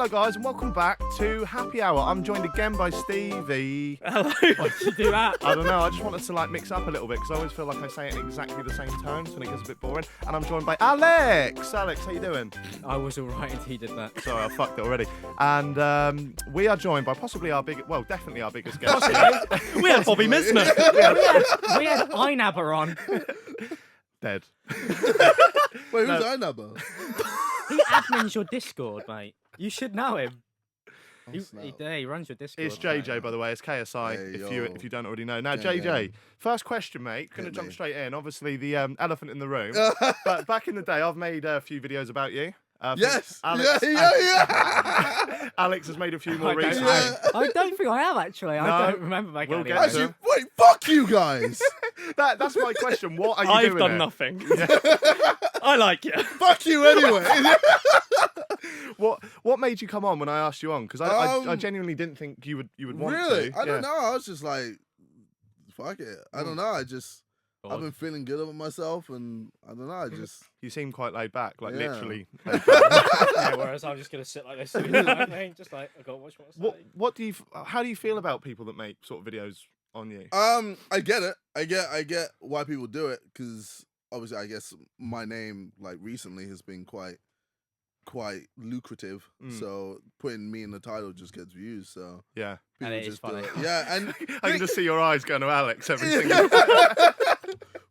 Hello guys and welcome back to Happy Hour. I'm joined again by Stevie. Hello, why did you do that? I don't know, I just wanted to like mix up a little bit because I always feel like I say it in exactly the same tones and it gets a bit boring. And I'm joined by Alex. Alex, how you doing? I was alright until you did that. Sorry, I fucked it already. And we are joined by possibly our biggest, well, definitely our biggest guest. We had Bobby Misner. we had InAllexx on. Dead. Wait, who's InAllexx? He admins your Discord, mate. You should know him. He runs your Discord. It's JJ, mate. by the way. It's KSI, Hey, if you don't already know. Now, Gang, JJ, gang. first question, mate. Gonna Hit jump me. straight in. Obviously, the elephant in the room. But back in the day, I've made a few videos about you. Yes. Alex, Yeah. Alex has made a few more I don't- recently. I don't think I have actually. No, I don't remember making we'll any get of to them. it. Actually, wait, fuck you guys. That's my question. What are you doing? I've done nothing. I like you. Fuck you anyway. What made you come on when I asked you on? Because I Um, genuinely didn't think you would want Really? to. I don't Yeah. know. I was just like, fuck it. I don't know. I've been feeling good about myself, and I don't know. I just. You seem quite laid back, like Yeah. literally. Yeah, whereas I'm just gonna sit like this, just like I got to watch what I say. What do you? How do you feel about people that make sort of videos on you? I get it. I get why people do it, because obviously, I guess my name like recently has been quite lucrative. So putting me in the title just gets views. So Yeah. people And it is just do funny. it. Yeah, and I can just see your eyes going to Alex every single.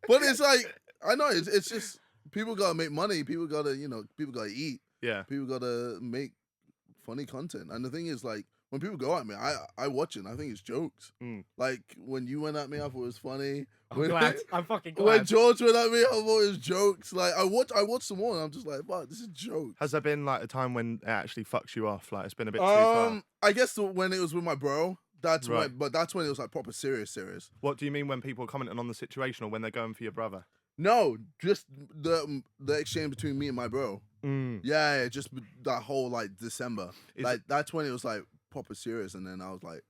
but it's like I know it's just people gotta make money. People gotta people gotta eat. Yeah. People gotta make funny content. And the thing is, like, when people go at me, I watch it and I think it's jokes. Like when you went at me, I thought it was funny. I'm glad. I'm fucking glad. When George went at me, I thought it was jokes. Like I watched some more and I'm just like, wow, this is jokes. Has there been like a time when it actually fucks you off? Like it's been a bit too far. I guess when it was with my bro, that's Right. when it was like proper serious. What do you mean when people are commenting on the situation or when they're going for your brother? No, just the exchange between me and my bro. Yeah, just that whole like December. Like that's when it was like proper serious, and then I was like,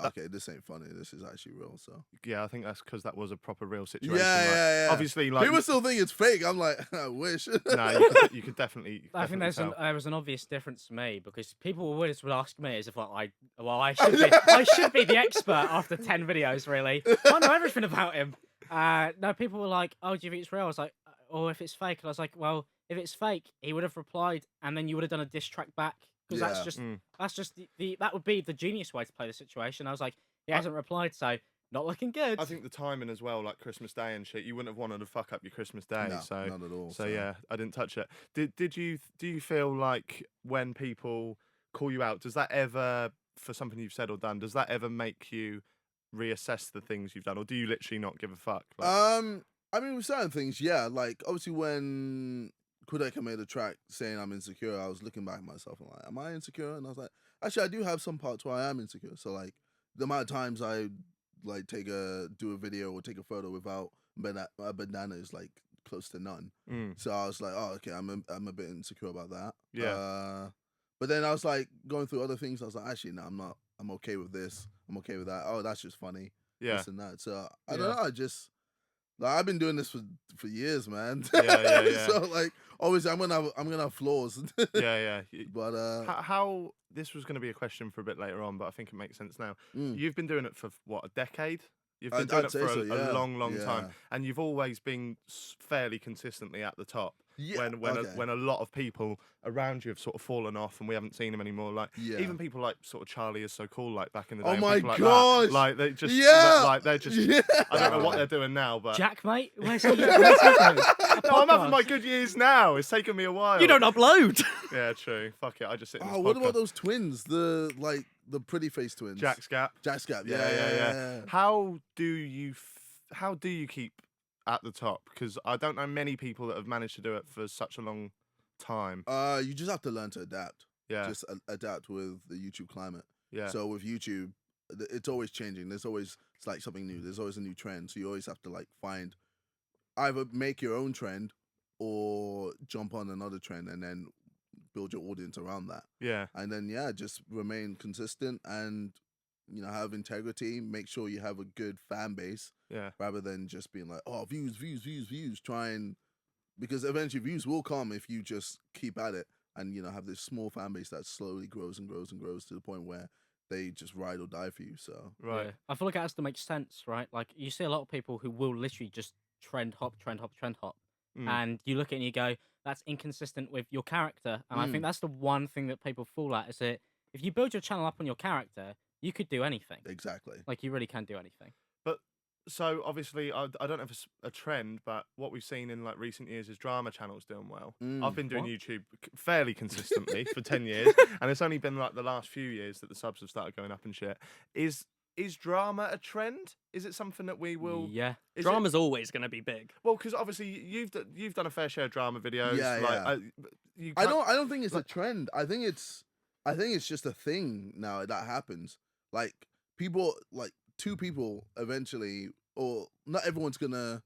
okay, this ain't funny. This is actually real. So Yeah, I think that's because that was a proper real situation. yeah. Obviously, like People still think it's fake. I'm like, I wish. no, you could definitely. I think definitely there tell. was an obvious difference to me because people always would ask me as if like I should be the expert after 10 videos really. I know everything about him. No, people were like, oh, do you think it's real? I was like, or if it's fake, and I was like, well, if it's fake, he would have replied, and then you would have done a diss track back because that's just that would be the genius way to play the situation. I was like, he hasn't replied, so not looking good. I think the timing as well, like Christmas Day and shit, you wouldn't have wanted to fuck up your Christmas Day. No, so not at all. So yeah, I didn't touch it. Do you feel like when people call you out, does that ever, for something you've said or done, does that ever make you reassess the things you've done, or do you literally not give a fuck? Like, I mean, with certain things, yeah. Like obviously when Kudeka made a track saying I'm insecure, I was looking back at myself and like, am I insecure? And I was like, actually, I do have some parts where I am insecure. So like the amount of times I like do a video or take a photo without a bandana is like close to none. So I was like, oh, okay, I'm a bit insecure about that. Yeah. But then I was like going through other things. I was like, actually, no, I'm not. I'm okay with this. I'm okay with that. Oh, that's just funny. yeah. This and that. So I don't know. I just like I've been doing this for years, man. Yeah. So like, obviously, I'm gonna have flaws. Yeah. But How this was going to be a question for a bit later on, but I think it makes sense now. You've been doing it for what, a decade? You've been doing I'd it say for so, yeah. a long time, Yeah. and you've always been fairly consistently at the top. Yeah, okay. When a lot of people around you have sort of fallen off and we haven't seen them anymore, like even people like sort of Charlie Is So Cool, like back in the day. Oh and my people like gosh! that, like they just Yeah! they're just I don't know what they're doing now, but JaackMaate, where's he going? no, I'm having my good years now. It's taken me a while. You don't upload. Yeah, true. Fuck it. I just sit in this Oh, what podcast. about those twins? The pretty face twins. Jack's Gap? Jack's Gap. Yeah. How do you keep at the top? Because I don't know many people that have managed to do it for such a long time. You just have to learn to adapt. Yeah. Just adapt with the YouTube climate. Yeah. So with YouTube, it's always changing. It's like something new. There's always a new trend. So you always have to like find either make your own trend or jump on another trend and then build your audience around that. Yeah. And then just remain consistent and have integrity. Make sure you have a good fan base. Yeah. Rather than just being like, oh, views. Because eventually views will come if you just keep at it. and have this small fan base that slowly grows and grows and grows to the point where they just ride or die for you. So Right. Yeah. I feel like it has to make sense, right? Like you see a lot of people who will literally just trend hop, Mm. and you look at it and you go, "That's inconsistent with your character." And I think that's the one thing that people fall at is that if you build your channel up on your character, you could do anything. exactly. Like you really can do anything. But so obviously, I don't know if it's a trend, but what we've seen in like recent years is drama channels doing well. I've been doing What? YouTube fairly consistently for 10 years, and it's only been like the last few years that the subs have started going up and shit. Is drama a trend? Is it something that we will? Yeah. Is it- Drama's always going to be big. Well, because obviously you've done a fair share of drama videos. Yeah, like, yeah. you I can't- don't think it's a trend. I think it's just a thing now that happens. Like people, like two people eventually, or not everyone's gonna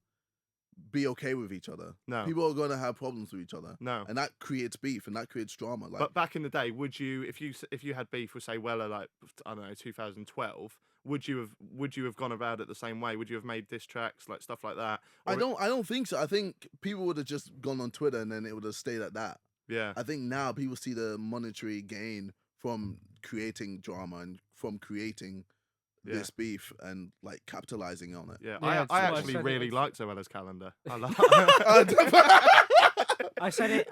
be okay with each other. No. People are gonna have problems with each other. No. And that creates beef and that creates drama. Like, But back in the day, would you, if you had beef with say Weller, like I don't know, 2012, would you have gone about it the same way? Would you have made diss tracks, like stuff like that? I don't think so. I think people would have just gone on Twitter and then it would have stayed at that. Yeah. I think now people see the monetary gain from creating drama and from creating this beef and like capitalizing on it. Yeah, Yeah, it's I what I actually said, really it's- liked Zoella's calendar. I like. I said it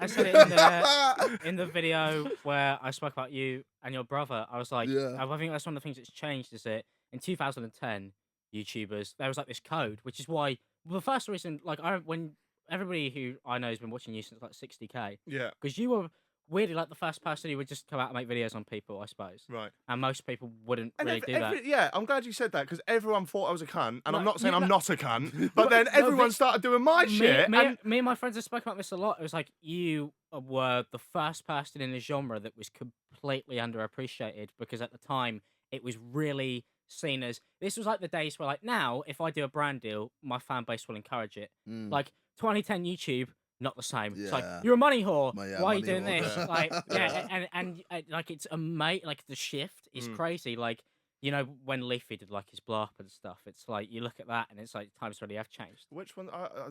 in the video where I spoke about you and your brother. I was like, Yeah. I think that's one of the things that's changed is that in 2010, YouTubers, there was like this code, which is why the first reason, like, when everybody who I know has been watching you since like 60K, Yeah, because you were weirdly like the first person who would just come out and make videos on people, I suppose. right. And most people wouldn't And really do that. yeah, I'm glad you said that because everyone thought I was a cunt, and I'm No, not saying you- I'm no- not a cunt, but then No, everyone but started doing my shit. and Me and my friends have spoken about this a lot. It was like you were the first person in a genre that was completely underappreciated because at the time it was really seen as this was like the days where like now if I do a brand deal, my fan base will encourage it. Mm. Like 2010 YouTube, not the same. It's like Yeah. you're a money whore. Yeah, Why are you money doing whore, this? yeah. Like and like it's like the shift is Mm. crazy. Like you know when Leafy did like his blow up and stuff. It's like you look at that and it's like times really have changed. Which one?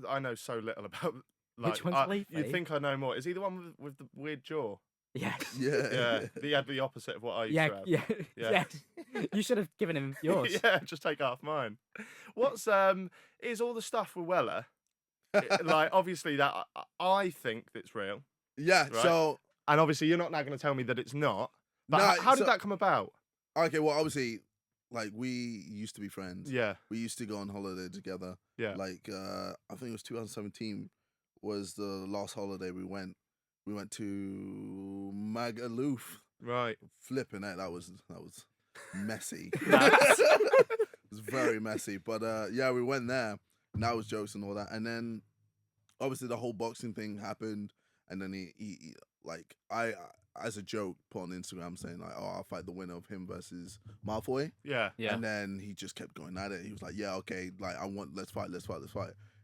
I know so little about. Like, Which one's You'd Leafy? think I know more. Is he the one with the weird jaw? Yes. Yeah. Yeah, he had the opposite of what I used Yeah, to have. yeah, Yeah. yes. You should have given him yours. Yeah, just take half mine. What's is all the stuff with Weller? Like obviously that I think that's real, Yeah. Right. So and obviously you're not now going to tell me that it's not. But Nah, how did so- that come about? okay, well obviously like we used to be friends. Yeah, We used to go on holiday together. yeah. Like I think it was 2017 was the last holiday we went. We went to Magaluf. Right. Flipping it, that was messy. Nuts. It was very messy. But yeah, we went there. And that was jokes and all that. And then obviously the whole boxing thing happened. And then he like I as a joke put on Instagram saying like, oh, I'll fight the winner of him versus Malfoy. Yeah. Yeah. And then he just kept going at it. He was like, yeah, okay, like let's fight.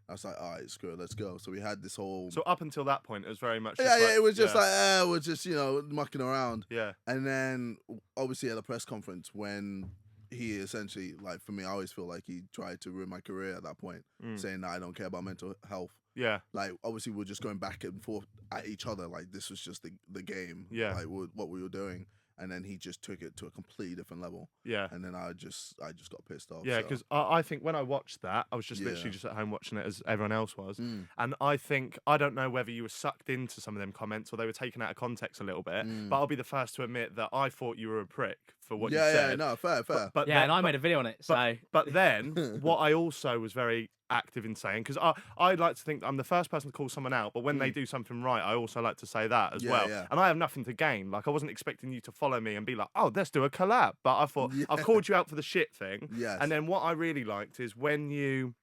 I was like, all right, screw it, let's go. So we had this whole So up until that point, it was very much. yeah, Just yeah, like, it was just like we're just mucking around. Yeah. And then obviously at a press conference when he essentially like for me, I always feel like he tried to ruin my career at that point, Mm. saying that I don't care about mental health. Yeah. Like obviously we're just going back and forth at each other. Like this was just the game. Yeah. Like what we were doing. And then he just took it to a completely different level. Yeah. And then I just got pissed off. Yeah, so. because I think when I watched that, I was just Yeah. literally just at home watching it as everyone else was. Mm. And I think, I don't know whether you were sucked into some of them comments or they were taken out of context a little bit, Mm. but I'll be the first to admit that I thought you were a prick for what yeah, you said. yeah, no, fair. But Yeah, then- and I but- made a video on it, so But then, what I also was very active in saying, because I like to think I'm the first person to call someone out, but when they do something right, I also like to say that as Yeah, well. yeah. And I have nothing to gain. Like, I wasn't expecting you to follow me and be like, oh, let's do a collab. But I thought, Yeah. I've called you out for the shit thing. Yes. And then what I really liked is when you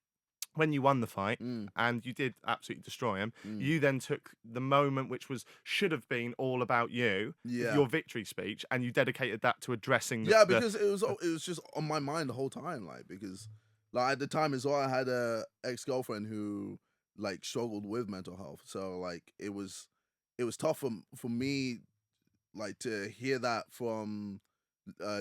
won the fight Mm. and you did absolutely destroy him, Mm. you then took the moment which should have been all about you, Yeah. your victory speech, and you dedicated that to addressing the, Yeah, the- because it was just on my mind the whole time, like because like at the time as well, I had a ex-girlfriend who like struggled with mental health, so like it was tough for me like to hear that from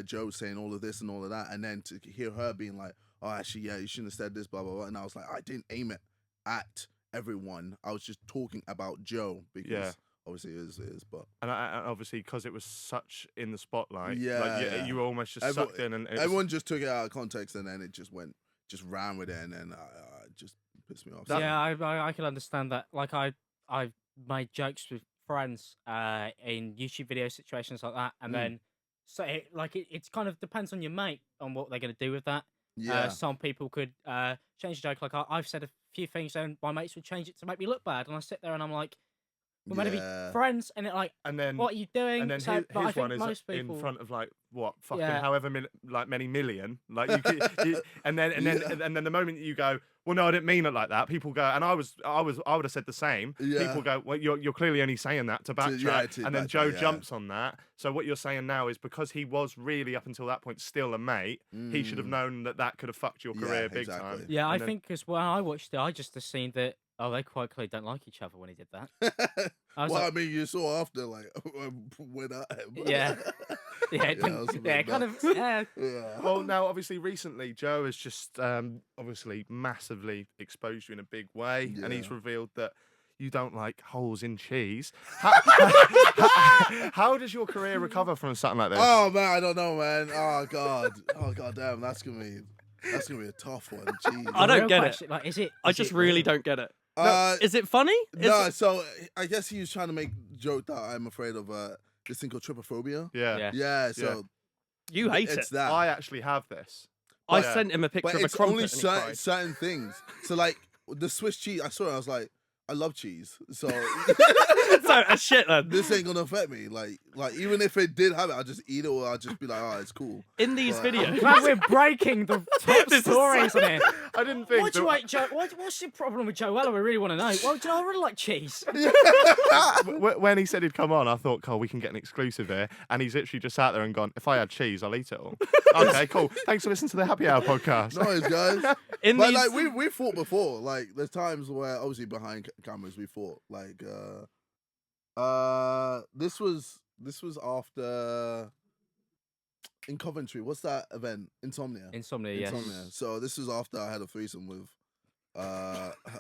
Joe saying all of this and all of that, and then to hear her being like, oh, actually, yeah, you shouldn't have said this, blah blah blah, and I was like, I didn't aim it at everyone, I was just talking about Joe because Yeah. obviously it is. But And obviously, because it was such in the spotlight, Yeah. you were almost just sucked in, and everyone just took it out of context, and then it just ran with it, and then it just pissed me off. So. Yeah, I can understand that. Like I've made jokes with friends in YouTube video situations like that, and then so it kind of depends on your mate on what they're going to do with that. Yeah. Some people could change the joke. Like I've said a few things, and my mates would change it to make me look bad, and I sit there and I'm like, we're meant to be friends, and it and then what are you doing? And then so, his I think one is most people... in front of like what fucking Yeah. however many million, like and then the moment you go, well, no, I didn't mean it like that. People go, and I would have said the same. Yeah. People go, well, you're clearly only saying that to backtrack, and then Joe jumps on that. So what you're saying now is because he was really up until that point still a mate, he should have known that could have fucked your career big time. Yeah, I think because when I watched it, I just assumed that they quite clearly don't like each other when he did that. I mean, you saw after like when yeah, kind of. Yeah. Well, now obviously recently Joe has just obviously massively exposed you in a big way, and he's revealed that you don't like holes in cheese. How does your career recover from something like this? Oh man, I don't know, man. Oh god damn, that's gonna be a tough one. Jeez. I don't get it. Like, is it? I just really don't get it. No, is it funny? So I guess he was trying to make a joke that I'm afraid of this thing called trypophobia. Yeah. So you hate it's it. that. I actually have this. I sent him a picture But of a it's crumpet only and he cried. certain things. So like the Swiss cheese, I saw it. I was like, I love cheese, so So a shit then. this ain't gonna affect me. Like even if it did have it, I'll just eat it, or I'll just be like, oh, it's cool. In these videos, Glad we're breaking the top stories on here. I didn't think. What do you like, Joe? What's your problem with Joella? We really want to know. Well, do you know, I really like cheese. When he said he'd come on, I thought, Carl, we can get an exclusive here. And he's literally just sat there and gone, if I had cheese, I'll eat it all. Okay, cool. Thanks for listening to the Happy Hour podcast. Nice, guys. but like we fought before. Like there's times where obviously behind cameras we fought. Like this was after in Coventry. What's that event? Insomnia. Insomnia. So this was after I had a threesome with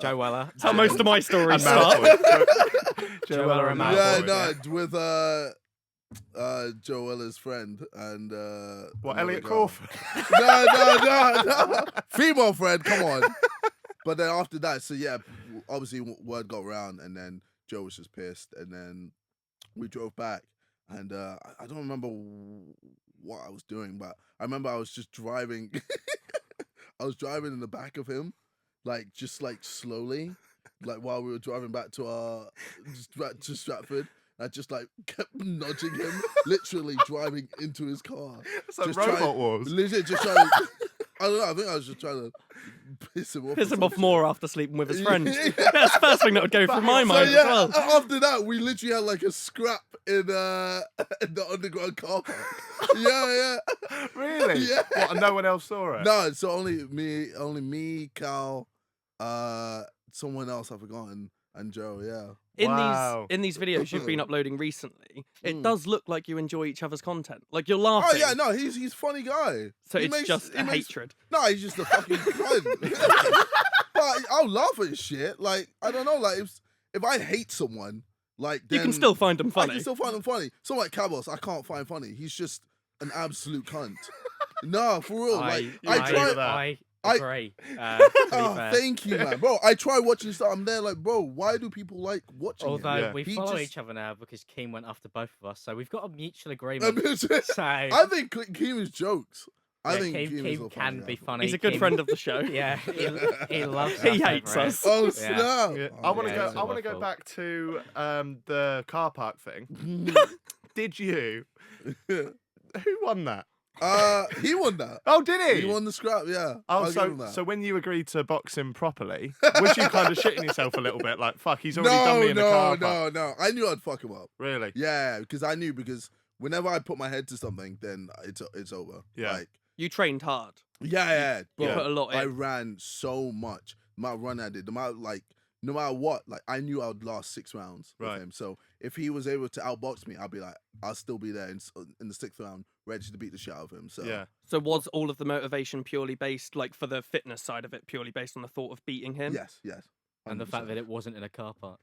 Joe Weller. That's how most of my stories And start. Joe Weller and yeah, Malfoy. with Joe Weller's friend and What, another Elliot girl. Crawford? No. Female friend, come on. But then after that, so yeah, obviously word got around, and then Joe was just pissed, and then we drove back, and I don't remember what I was doing, but I remember I was just driving. I was driving in the back of him, just slowly, while we were driving back to Stratford. I just kept nudging him, literally driving into his car. It's like Robot Wars. Literally just trying to, I don't know, I think I was just trying to piss him off. Piss him off more after sleeping with his friend. That's the first thing that would go through my mind So, as well. after that, we literally had a scrap in the underground car park. Yeah. Really? Yeah. What, and no one else saw it? No, so only me, Cal, someone else I've forgotten, and Joe, yeah. In these videos you've been uploading recently, it does look like you enjoy each other's content. Like you're laughing. Oh yeah, no, he's a funny guy. So it's just a hatred. No, he's just a fucking cunt. But I'll laugh at his shit. I don't know. If I hate someone, then you can still find them I funny. can still find them funny. Someone like Cabos, I can't find funny. He's just an absolute cunt. No, for real. I agree. Thank you, man. Bro, I try watching stuff. I'm there bro, why do people like watching Although him? we He follow just- each other now because Keem went after both of us, so we've got a mutual agreement. So I think Keem is jokes. I think Keem can be funny. He's a good friend of the show. Yeah, he loves. He us hates over it. us. Oh, Yeah. snap. Yeah. Oh, I want to yeah, go. it's I want to go awful. back to the car park thing. Did you? Who won that? He won that. Oh, did he? He won the scrap, yeah. Oh, I'll give him that. so when you agreed to box him properly, was you kind of shitting yourself a little bit? Like, fuck, he's already done me in the car park. No. I knew I'd fuck him up. Really? Yeah, because whenever I put my head to something, then it's over. Yeah. You trained hard. Yeah. You Bro, put a lot I in. ran so much. The amount of run I did, no matter what, I knew I would last 6 rounds with Right. him. So if he was able to outbox me, I'd be I'll still be there in the 6th round, ready to beat the shit out of him. So Yeah. So was all of the motivation purely based, for the fitness side of it, purely based on the thought of beating him? yes. And the fact that it wasn't in a car park.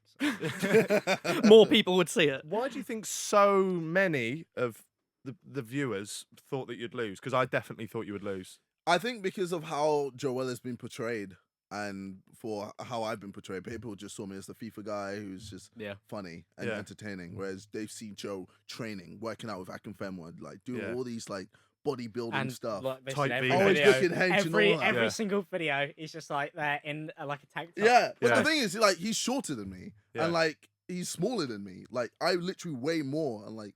So. More people would see it. Why do you think so many of the viewers thought that you'd lose? Because I definitely thought you would lose. I think because of how Joel has been portrayed and for how I've been portrayed, people just saw me as the FIFA guy who's just funny and entertaining, whereas they've seen Joe training, working out with Akinfenwa, like doing all these like bodybuilding and stuff. Like, Tight every V-neck. Always video, looking hench and all that. every single video, he's just like there in like a tank top. Yeah, but Yeah. the thing is, like, he's shorter than me, Yeah. and like he's smaller than me. Like I literally weigh more, and like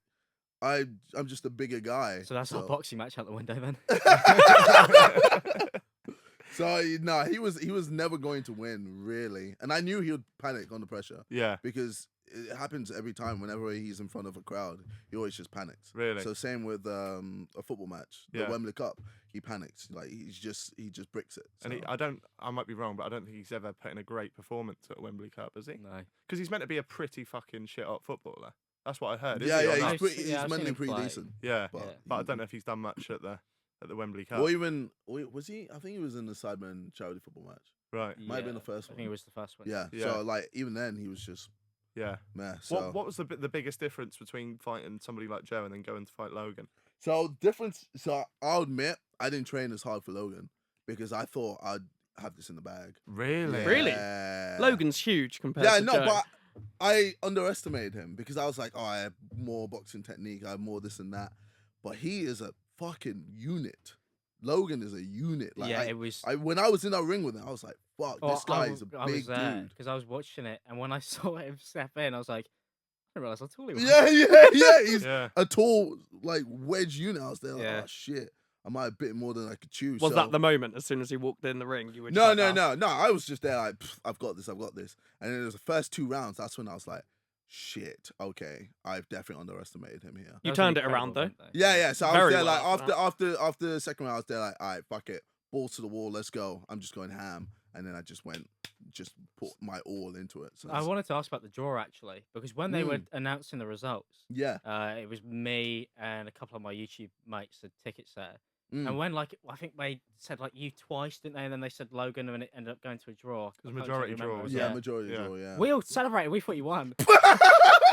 I'm just a bigger guy. So that's our boxing match out the window then. So no, he was never going to win really, and I knew he would panic under pressure. Yeah. Because it happens every time. Whenever he's in front of a crowd, he always just panics. Really? So same with a football match, the Yeah. Wembley Cup. He panics. Like he just bricks it. And So. I might be wrong, but I don't think he's ever put in a great performance at Wembley Cup, has he? No. Because he's meant to be a pretty fucking shit hot footballer. That's what I heard. Yeah, Is he or yeah, not? he's pretty. Yeah, He's I've seen mentally him pretty play. decent. Yeah. Yeah. But I don't know if he's done much at the Wembley Cup. Or even was he? I think he was in the Sidemen charity football match. Right. Might have been the first I one. think it was the first one. Yeah. Yeah. So like even then he was just Yeah. meh. So What was the biggest difference between fighting somebody like Joe and then going to fight Logan? So difference. So I'll admit I didn't train as hard for Logan because I thought I'd have this in the bag. Really? Really? Yeah. Logan's huge compared Yeah, to no, Joe. but I underestimated him because I was like, oh, I have more boxing technique, I have more this and that. But he is a fucking unit. Logan is a unit. Like, yeah, it was. when I was in that ring with him, I was like, fuck, this guy is a big dude. Because I was watching it, and when I saw him step in, I was like, I didn't realize how tall he was. Yeah. He's Yeah. a tall, like, wedge unit. I was there, like, Yeah. oh, shit. I might have bit more than I could chew. Was so... that the moment as soon as he walked in the ring? You were just No, like, no, "Oh." no. I was just there like, I've got this. And then it was the first 2 rounds. That's when I was like, shit, okay, I've definitely underestimated him here. You That was turned an it around, incredible though. event, Yeah. So I was Very there well like after after the second round, I was there like, all right, fuck it, balls to the wall, let's go. I'm just going ham. And then I just put my all into it. So I wanted to ask about the draw actually, because when they were announcing the results, yeah. it was me and a couple of my YouTube mates had tickets there. Mm. And when like I think they said like you twice, didn't they? And then they said Logan, and it ended up going to a draw. It was I can't majority actually remember. draw, was Yeah, it? majority Yeah. draw, yeah. We all celebrated. We thought you won.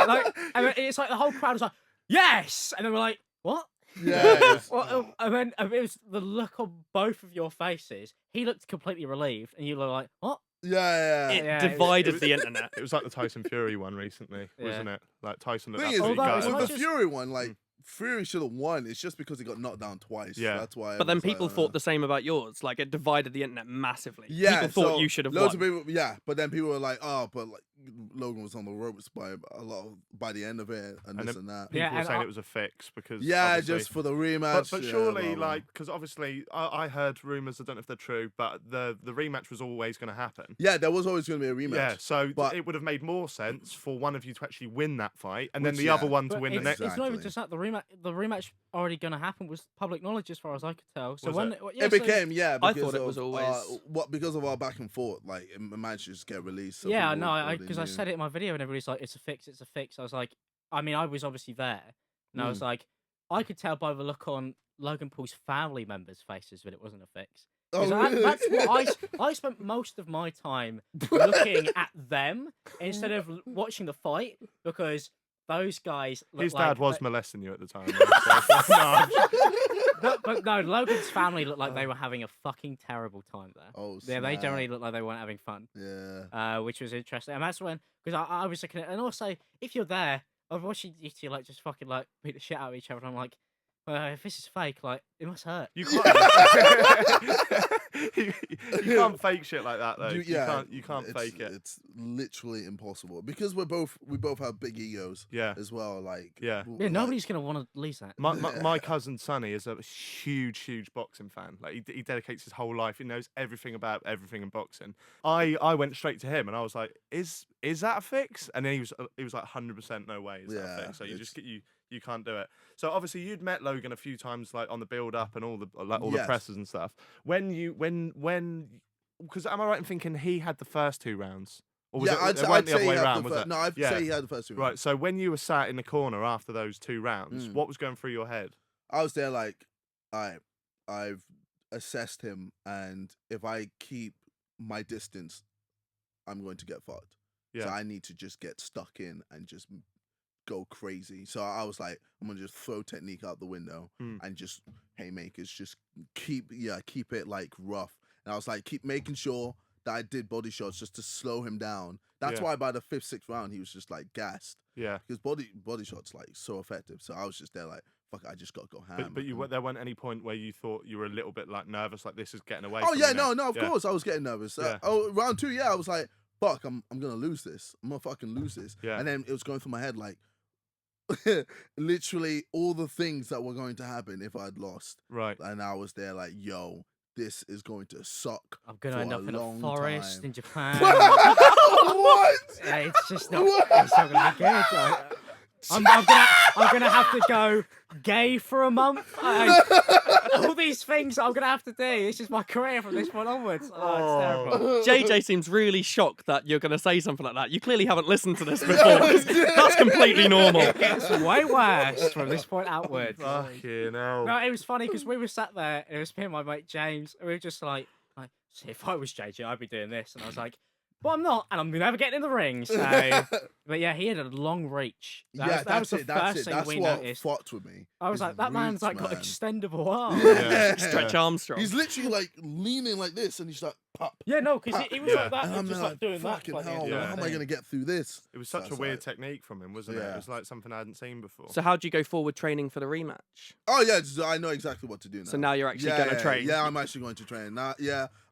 Like, and it's like the whole crowd was like, "Yes!" And then we're like, "What?" Yeah, it's- Well, and then it was the look on both of your faces. He looked completely relieved, and you were like, "What?" yeah. It Yeah, it was- divided the internet. It was like the Tyson Fury one recently, Yeah. wasn't it? Like Tyson looked Thing is, absolutely Although with it's gutted. not the just- Fury one, like, Fury should have won. It's just because he got knocked down twice. Yeah. That's why. But then everyone's like, people thought the same about yours. Like, it divided the internet massively. Yeah, People thought so you should have loads won. of people, yeah, but then people were like, "Oh, but like Logan was on the ropes by the end of it, and And this then and that." People Yeah, were and saying I- it was a fix because Yeah, obviously- just for the rematch. But yeah, surely, blah, blah. like, because obviously I heard rumours. I don't know if they're true, but the rematch was always going to happen. Yeah, there was always going to be a rematch. Yeah, so but- it would have made more sense for one of you to actually win that fight, and then Which, the yeah. other one to But win the next. It's not even Exactly. just that. The rematch already going to happen was public knowledge as far as I could tell. So Was when it? yeah, It so- became, yeah. I Because thought it was of, always- because of our back and forth. Like, it managed to just get released. So yeah, people no, already because I knew. said it in my video, and everybody's like, "It's a fix, it's a fix." I was like, I mean, I was obviously there, and I was like, I could tell by the look on Logan Paul's family members' faces that it wasn't a fix. Oh, 'Cause really? that's what I spent most of my time looking at them instead of watching the fight because those guys. Look His like dad was they- molesting you at the time. though, so- no, I'm just- but no, Logan's family looked like they were having a fucking terrible time there. Oh, Yeah, they snap. generally looked like they weren't having fun. Yeah. Which was interesting. And that's when, because I was looking at, and also, if you're there, I was watching you two, like, just fucking, like, beat the shit out of each other, and I'm like, well, if this is fake, like, it must hurt. You can't. you can't fake shit like that though. You can't fake it. It's literally impossible because we both have big egos. Yeah. As well, like Yeah. Yeah, nobody's going to want to lose that. My cousin Sonny is a huge boxing fan. Like he dedicates his whole life. He knows everything about everything in boxing. I went straight to him and I was like, "Is that a fix?" And then he was like, "100% no way is that a Yeah, fix." So you can't do it. So obviously you'd met Logan a few times, like on the build up and all the Yes. presses and stuff. Because am I right in thinking he had the first 2 rounds? Or was yeah, it weren't the other way around, was it? No, I'd Yeah. say he had the first 2 rounds. Right, so when you were sat in the corner after those 2 rounds, what was going through your head? I was there like, I've assessed him, and if I keep my distance, I'm going to get fucked. Yeah. So I need to just get stuck in and just go crazy. So I was like, I'm gonna just throw technique out the window and just haymakers, just keep it like rough. And I was like, keep making sure that I did body shots just to slow him down. That's why by the 5th, 6th round he was just like gassed. Yeah. Because body shots like so effective. So I was just there like, fuck, I just gotta go ham. But there wasn't any point where you thought you were a little bit like nervous, like this is getting away. Oh from yeah, me now? no, of course I was getting nervous. Round 2, I was like, fuck, I'm gonna lose this. I'm gonna fucking lose this. Yeah. And then it was going through my head like, literally all the things that were going to happen if I'd lost. Right. And I was there like, yo, this is going to suck. I'm gonna end up in a forest in Japan. What? It's just not. It's not gonna be good. I'm gonna have to go gay for a month. All these things I'm gonna have to do. This is my career from this point onwards. Oh, it's terrible. JJ seems really shocked that you're going to say something like that. You clearly haven't listened to this before. That's completely normal. It gets way worse from this point outwards. Fucking hell. No, it was funny because we were sat there and it was me and my mate James, and we were just like, see, if I was JJ, I'd be doing this. And I was like, well, I'm not, and I'm never getting in the ring. So, but yeah, he had a long reach. That was the first thing we noticed. Fucked with me. I was like, that man's like got extendable arms. Yeah. Stretch Armstrong. He's literally like leaning like this, and he's like, pop. Yeah, no, because he was like that, and I'm just like doing that. fucking hell, how am I gonna get through this? It was such a weird technique from him, wasn't it? It was like something I hadn't seen before. So how do you go forward training for the rematch? Oh yeah, I know exactly what to do now. So now you're actually going to train? Yeah, I'm actually going to train. Now,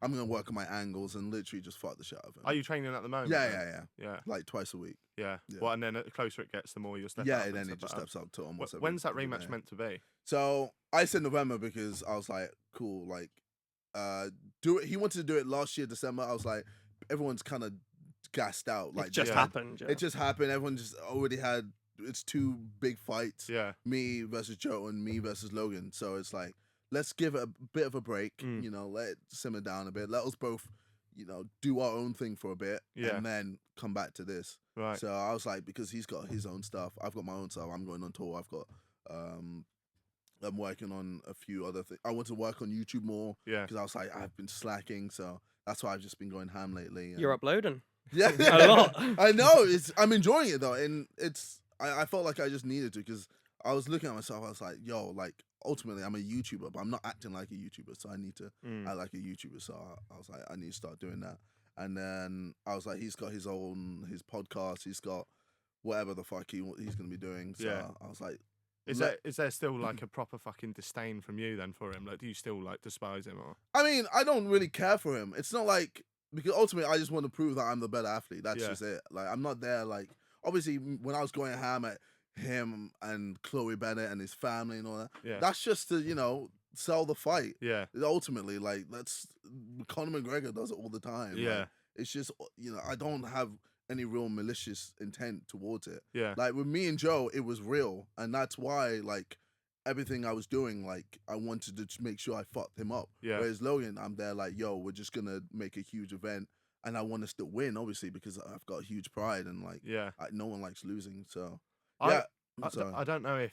I'm going to work on my angles and literally just fuck the shit out of him. Are you training at the moment? Yeah. Like twice a week. Yeah. Well, and then the closer it gets, the more you'll step up. Yeah, and then it just steps up to almost every When's that rematch meant to be? So I said November because I was like, cool, like, do it. He wanted to do it last year, December. I was like, everyone's kind of gassed out. Like, it just happened. It just happened. Everyone just already had. It's 2 big fights. Yeah. Me versus Joe and me versus Logan. So it's like, let's give it a bit of a break. You know, let it simmer down a bit. Let us both, do our own thing for a bit. Yeah. And then come back to this. Right. So I was like, because he's got his own stuff, I've got my own stuff. I'm going on tour. I've got, I'm working on a few other things. I want to work on YouTube more. Yeah. Because I was like, I've been slacking. So that's why I've just been going ham lately. You're uploading. Yeah. A lot. I know. I'm enjoying it though. And I felt like I just needed to because I was looking at myself. I was like, yo, like, ultimately I'm a YouTuber, but I'm not acting like a YouTuber. So I need to act like a YouTuber. So I was like, I need to start doing that. And then I was like, he's got his podcast. He's got whatever the fuck he's going to be doing. So I was like, Is there still like a proper fucking disdain from you then for him? Like, do you still like despise him or? I mean, I don't really care for him. It's not like, because ultimately I just want to prove that I'm the better athlete. That's just it. Like, I'm not there. Like, obviously when I was going ham at him and Chloe Bennett and his family and all that, that's just to, sell the fight. Yeah. Ultimately, like, that's Conor McGregor does it all the time. Yeah. Like, it's just, I don't have any real malicious intent towards it. Yeah. Like with me and Joe, it was real. And that's why, like, everything I was doing, like, I wanted to make sure I fucked him up. Yeah. Whereas Logan, I'm there like, yo, we're just gonna make a huge event. And I want us to win, obviously, because I've got huge pride and, like, no one likes losing. So, yeah. I don't know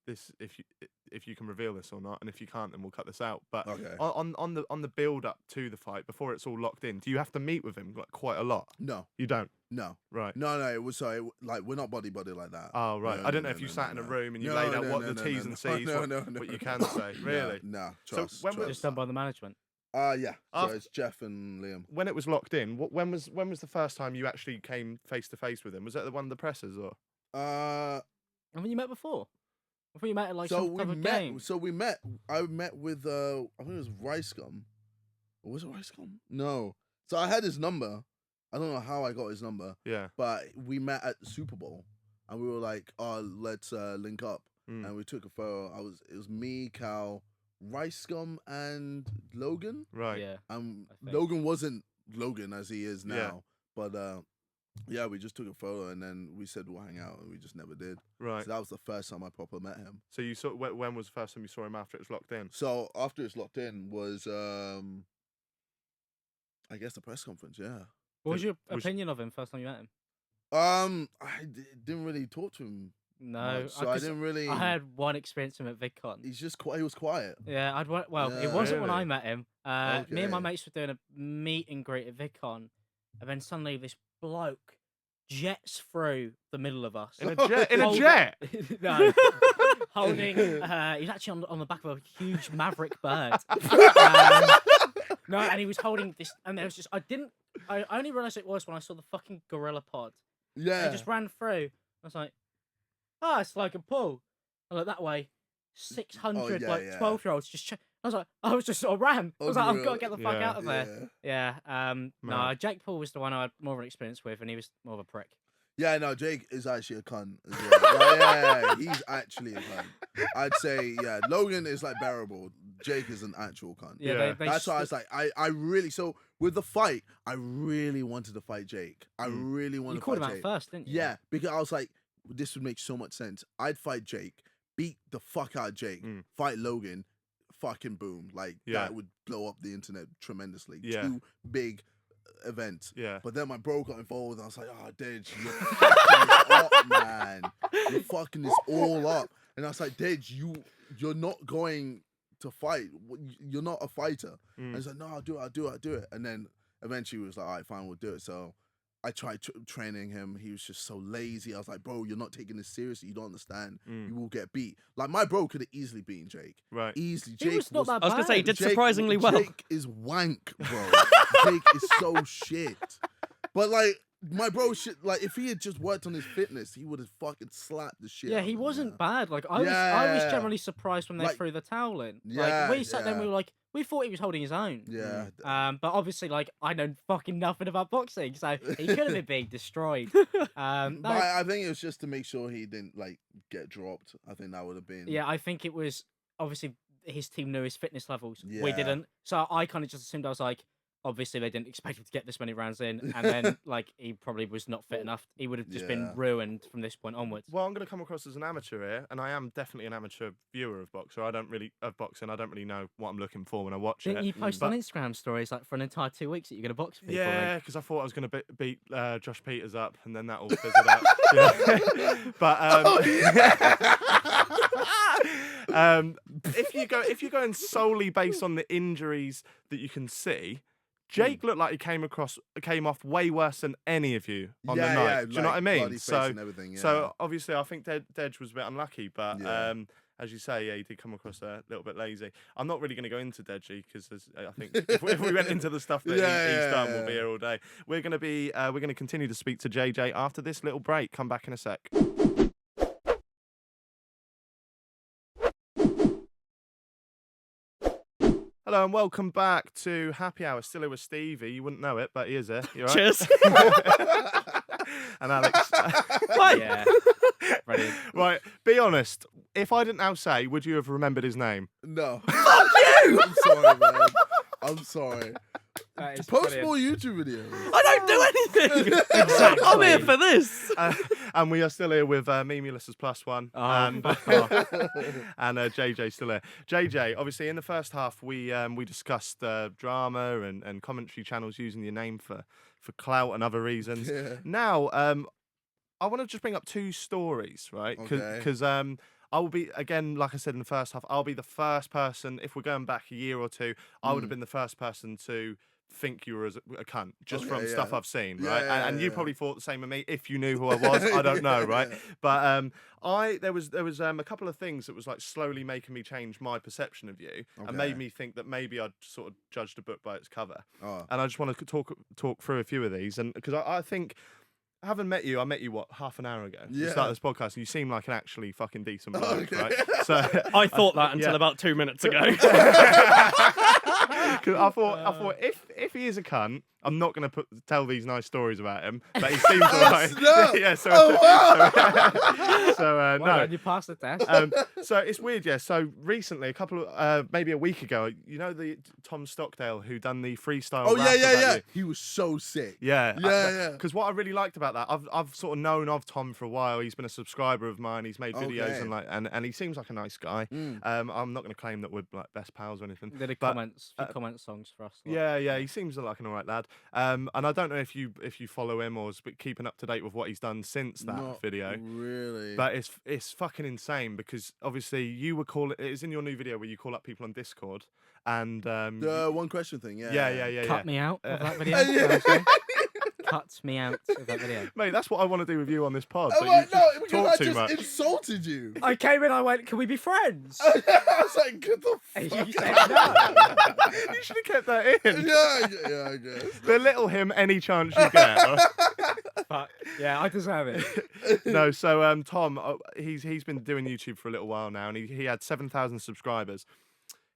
if you can reveal this or not, and if you can't, then we'll cut this out. But on the build up to the fight, before it's all locked in, do you have to meet with him like quite a lot? No, you don't. No, right? No, it was like we're not buddy like that. Oh right, I don't know if you sat in a room and you laid out what the T's and C's, what you can say. Really? No, trust. So when just done by the management. Yeah. So it's Jeff and Liam. When it was locked in, when was the first time you actually came face to face with him? Was that the one of the pressers or? I mean, you met before. I thought you met at like so some type we of met. game. So we met. I met with I think it was Rice Gum. Or was it Rice Gum? No. So I had his number. I don't know how I got his number. Yeah. But we met at the Super Bowl, and we were like, "Oh, let's link up." And we took a photo. It was me, Cal, Rice Gum, and Logan. Right. Yeah. Logan wasn't Logan as he is now, but yeah, we just took a photo and then we said we'll hang out, and we just never did. Right. So that was the first time I properly met him. So you saw when was the first time you saw him after it was locked in? So after it's locked in was I guess the press conference. Yeah. What was your opinion of him first time you met him? I didn't really talk to him. No, much, so I didn't really. I had one experience with him at VidCon. He was quiet. Yeah, it wasn't when I met him. Me and my mates were doing a meet and greet at VidCon, and then suddenly this bloke jets through the middle of us. In a jet? No. Holding, he's actually on the back of a huge maverick bird. No, and he was holding this, and there was just, I only realised it was when I saw the fucking gorilla pod. Yeah. And it just ran through. I was like, oh, it's like a pull. I looked that way, 600, yeah, like, yeah. 12-year-olds just, I was just sort of ran. I was like, I've got to Unreal. get the fuck Yeah. out of there. Yeah. No, Mad. Jake Paul was the one I had more of an experience with, and he was more of a prick. Yeah, no, Jake is actually a cunt as well. Yeah, he's actually a cunt. I'd say, yeah, Logan is like bearable. Jake is an actual cunt. Yeah. That's why I was like, I really, so with the fight, I really wanted to fight Jake. I really wanted You to called fight him out Jake. first, didn't you? Yeah, because I was like, this would make so much sense. I'd fight Jake, beat the fuck out of Jake, fight Logan, fucking boom. Like, that would blow up the internet tremendously. Yeah. Two big events. Yeah. But then my bro got involved and I was like, oh, Dej, you're fucking this up, man. You're fucking this all up. And I was like, Dej, you're not going to fight. You're not a fighter. And he's like, no, I'll do it. And then eventually he was like, all right, fine, we'll do it. So I tried training him. He was just so lazy. I was like, bro, you're not taking this seriously. You don't understand. You will get beat. Like, my bro could have easily beaten Jake. Right. Easily. He was not that I was going to say, he did Jake- surprisingly well. Jake is wank, bro. Jake is so shit. But like, my bro, like, if he had just worked on his fitness, he would have fucking slapped the shit. Yeah, out he of him, wasn't man. bad. Like, I was Yeah. generally surprised when they Like, threw the towel in. yeah, Like, we sat there and yeah. we were like, we thought he was holding his own. Yeah. But obviously, like, I know fucking nothing about boxing, so he could have been being destroyed. But No, I think it was just to make sure he didn't like get dropped. I think that would have been. yeah, I think it was obviously his team knew his fitness levels. We Yeah. didn't. So I kind of just assumed, I was like, obviously they didn't expect him to get this many rounds in, and then like he probably was not fit enough. He would have just been Yeah. ruined from this point onwards. Well, I'm going to come across as an amateur here, and I am definitely an amateur viewer of boxing. I don't really know what I'm looking for when I watch Didn't it. you post But- on Instagram stories like for an entire 2 weeks that you're going to box people? Yeah, then? because I thought I was going to beat Josh Peters up, and then that all fizzled out. Yeah. But if you're going solely based on the injuries that you can see, Jake looked like he came off way worse than any of you on the night. Yeah, Do you know what I mean? bloody face and everything, yeah. So obviously, I think Dej was a bit unlucky, but Yeah. as you say, yeah, he did come across a little bit lazy. I'm not really going to go into Deji because I think if we went into the stuff that he's done, we'll be here all day. We're going to continue to speak to JJ after this little break. Come back in a sec. Hello and welcome back to Happy Hour. Still here with Stevie. You wouldn't know it, but he is here. You all right? Cheers. And Alex. Yeah. Brilliant. Right, be honest. If I didn't now say, would you have remembered his name? No. Fuck you! I'm sorry, man. I'm sorry. That is Post brilliant. more YouTube videos. I don't do anything. Exactly. I'm here for this. And we are still here with Memeulysses plus one. Oh, and fuck off. and JJ still here. JJ, obviously in the first half we discussed drama and commentary channels using your name for clout and other reasons. Yeah. Now, I want to just bring up two stories, right? Okay. Because I will be, again, like I said in the first half, I'll be the first person, if we're going back a year or two, I would have been the first person to think you were a cunt, just Okay, from stuff I've seen, Yeah, right? yeah, and you yeah. probably thought the same of me if you knew who I was. I don't know, right? Yeah. But there was a couple of things that was like slowly making me change my perception of you and Okay. made me think that maybe I'd sort of judged a book by its cover. Oh. And I just want to talk through a few of these, and because I think. Having met you, I met you half an hour ago. To Yeah. start this podcast, and you seem like an actually fucking decent bloke, Okay. right? So I thought that until yeah. about 2 minutes ago. 'Cause I thought if he is a cunt, I'm not going to tell these nice stories about him, but he seems alright. snap. Yeah, so Well no. done, you passed the test. So it's weird, yeah. So recently, maybe a week ago, you know the Tom Stockdale who done the freestyle. Oh, rap yeah. about you? He was so sick. Yeah, Yeah. Because what I really liked about that, I've sort of known of Tom for a while. He's been a subscriber of mine. He's made videos Okay. and he seems like a nice guy. Mm. I'm not going to claim that we're like best pals or anything. Did a but, comment songs for us. lot. Yeah, he seems like an alright lad. And I don't know if you follow him or is keeping up to date with what he's done since that Not video. Really. But it's fucking insane because obviously you were it's in your new video where you call up people on Discord and the one question thing, yeah. yeah. Cut me out of that video. Yeah. me out of that video. Mate, that's what I want to do with you on this pod. I'm But like, you no, just because talk I too just much. insulted you. I came in, I went, can we be friends? I was like, get the And fuck you said no. You should have kept that in. yeah, I guess. Belittle him any chance you get. all right? Fuck. Yeah, I deserve it. No, so Tom, he's been doing YouTube for a little while now, and he had 7,000 subscribers.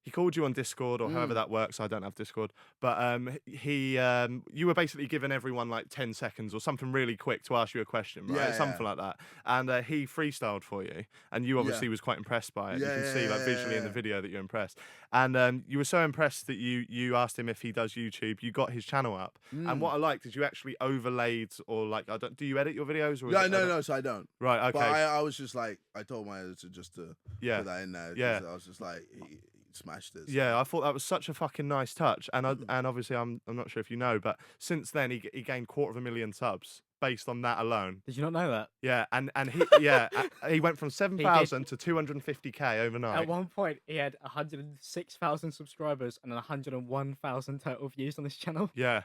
He called you on Discord or however that works. I don't have Discord, but you were basically giving everyone like 10 seconds or something really quick to ask you a question, right? Yeah, Something like that. And he freestyled for you, and you obviously was quite impressed by it. You can see like visually in the video that you're impressed, and you were so impressed that you asked him if he does YouTube. You got his channel up, and what I liked is you actually overlaid or like do you edit your videos? Or No, so I don't. Right, okay. But I was just like, I told my editor just to put that in there. Yeah. I was just like, he smashed this. Yeah, I thought that was such a fucking nice touch, and obviously I'm not sure if you know, but since then he gained 250,000 subs based on that alone. Did you not know that? Yeah, and he he went from 7,000 to 250k overnight. At one point, he had 106,000 subscribers and 101,000 total views on this channel. Yeah.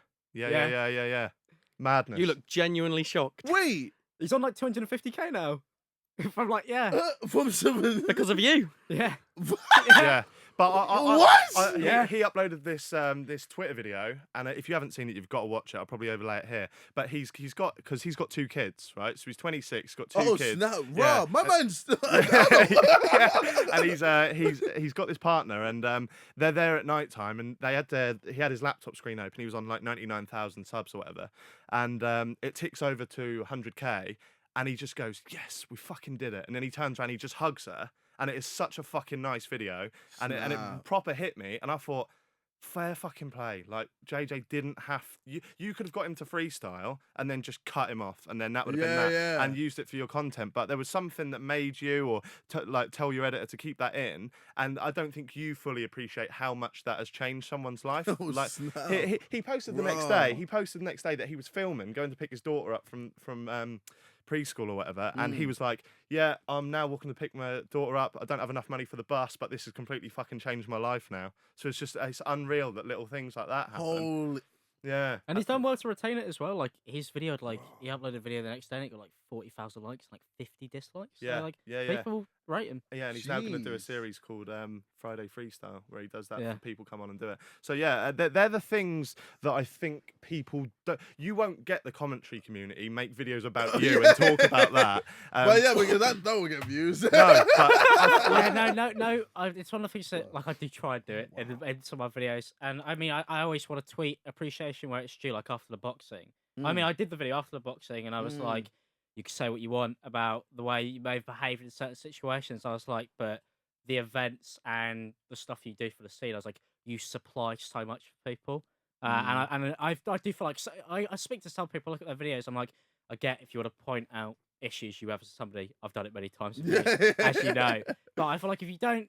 Madness. You look genuinely shocked. Wait, He's on like 250k now. I'm like, yeah, from someone Because of you. yeah. Yeah. But What? he uploaded this this Twitter video, and if you haven't seen it, you've got to watch it. I'll probably overlay it here. But he's got 2 kids, right? So he's 26, got 2 kids. Snap, Yeah. Rob, my man's. Yeah. And he's got this partner, and they're there at night time, and he had his laptop screen open. He was on like 99,000 subs or whatever, and it ticks over to 100k, and he just goes, "Yes, we fucking did it!" And then he turns around, he just hugs her. And it is such a fucking nice video, and it proper hit me. And I thought, fair fucking play. Like JJ didn't have you could have got him to freestyle and then just cut him off, and then that would have been that, and used it for your content. But there was something that made you, or like tell your editor to keep that in. And I don't think you fully appreciate how much that has changed someone's life. Like he posted the next day. He posted the next day that he was filming, going to pick his daughter up from preschool or whatever, and he was like, yeah, I'm now walking to pick my daughter up. I don't have enough money for the bus, but this has completely fucking changed my life now. So it's unreal that little things like that happen. Holy. Yeah. And he's done well to retain it as well. Like his video, he uploaded a video the next day and it got like 40,000 likes, like 50 dislikes. Yeah, So, like, yeah. people rate him. Yeah, and he's now going to do a Jeez. series called Friday Freestyle, where he does that Yeah. for people come on and do it. So yeah, they're the things that I think people you won't get the commentary community make videos about you and talk about that. Well, yeah, because that will get views. No, but No. It's one of the things that I do try and do it in some of my videos. And I mean, I always want to tweet appreciation where it's due, like after the boxing. I mean, I did the video after the boxing, and I was like, you can say what you want about the way you may have behaved in certain situations. I was like, but the events and the stuff you do for the scene, I was like, you supply so much for people. And I do feel like, I speak to some people, look at their videos, I'm like, I get if you want to point out issues you have as somebody, I've done it many times, as you know. But I feel like if you don't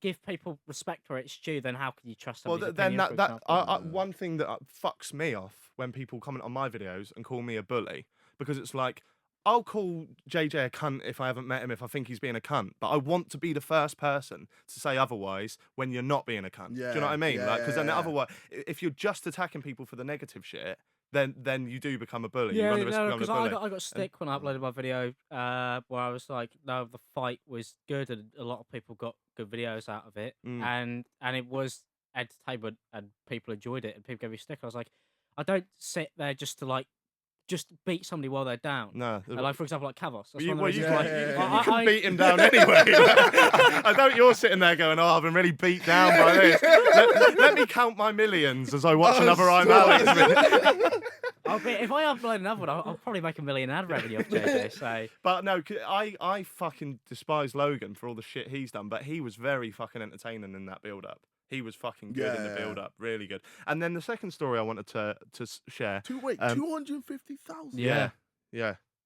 give people respect where it's due, then how can you trust somebody's opinion, for example? One thing that fucks me off when people comment on my videos and call me a bully, because it's like, I'll call JJ a cunt if I haven't met him, if I think he's being a cunt. But I want to be the first person to say otherwise when you're not being a cunt. Do you know what I mean? Because then otherwise, if you're just attacking people for the negative shit, then you do become a bully. You run the risk of becoming a bully. I got stick when I uploaded my video where I was like, no, the fight was good and a lot of people got good videos out of it, and it was entertainment and people enjoyed it and people gave me stick. I was like, I don't sit there just to just beat somebody while they're down. No. Like, for example, like Kavos. You can beat him down anyway. I know you're sitting there going, oh, I've been really beat down by this. Let me count my millions as I watch another ImAllexx. If I upload another one, I'll probably make $1 million ad revenue off JJ. So, but no, I fucking despise Logan for all the shit he's done, but he was very fucking entertaining in that build-up. He was fucking good in the build-up, really good. And then the second story I wanted to share. 250,000. Yeah.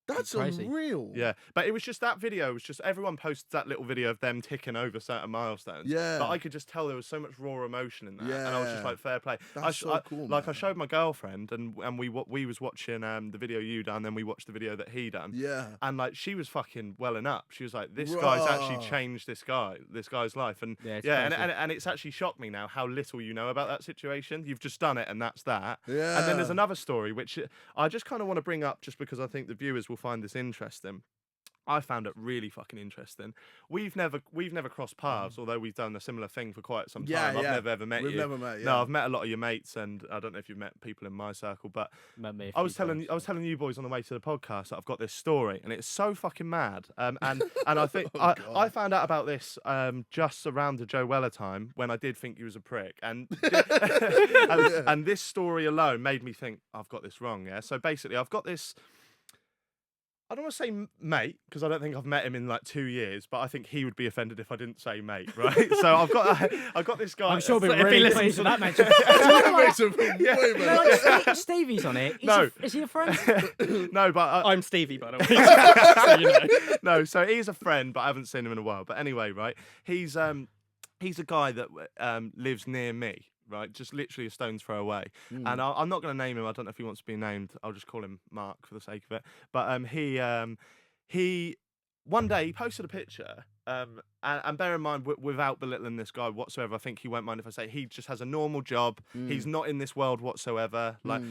That's Crazy. unreal. Yeah, but it was just that video. It was just everyone posted that little video of them ticking over certain milestones. Yeah. But I could just tell there was so much raw emotion in that, and I was just Yeah. like, fair play. That's so cool, Like I man. showed my girlfriend, and we was watching the video you done, then we watched the video that he done. Yeah. And like she was fucking welling up. She was like, "This guy's actually Bruh. changed this guy's life." And Yeah, it's and, crazy. and it's actually shocked me now how little you know about that situation. You've just done it, and that's that. Yeah. And then there's another story which I just kind of want to bring up, just because I think the viewers will find this interesting. I found it really fucking interesting. We've never crossed paths, although we've done a similar thing for quite some time. Yeah, I've yeah. never ever met We've you. never met, yeah. No, I've met a lot of your mates, and I don't know if you've met people in my circle, but Met me a I was few telling times. you boys on the way to the podcast that I've got this story, and it's so fucking mad. And I think Oh, I God. found out about this just around the Joe Weller time, when I did think he was a prick, and and this story alone made me think I've got this wrong. Yeah, so basically I've got this. I don't want to say mate, because I don't think I've met him in like 2 years, but I think he would be offended if I didn't say mate, right? So I've got this guy. I'm sure he'll be if he really listens pleased to with that that- mention. That makes him feel Yeah. way No, better. like Stevie's on it. No. Is he a friend? No, but I'm Stevie, by the way. So you know. no, so he's a friend, but I haven't seen him in a while. But anyway, right, he's a guy that lives near me, right, just literally a stone's throw away. Hmm. And I'm not going to name him. I don't know if he wants to be named. I'll just call him Mark for the sake of it. But he one day he posted a picture. And bear in mind, without belittling this guy whatsoever, I think he won't mind if I say he just has a normal job. He's not in this world whatsoever. Like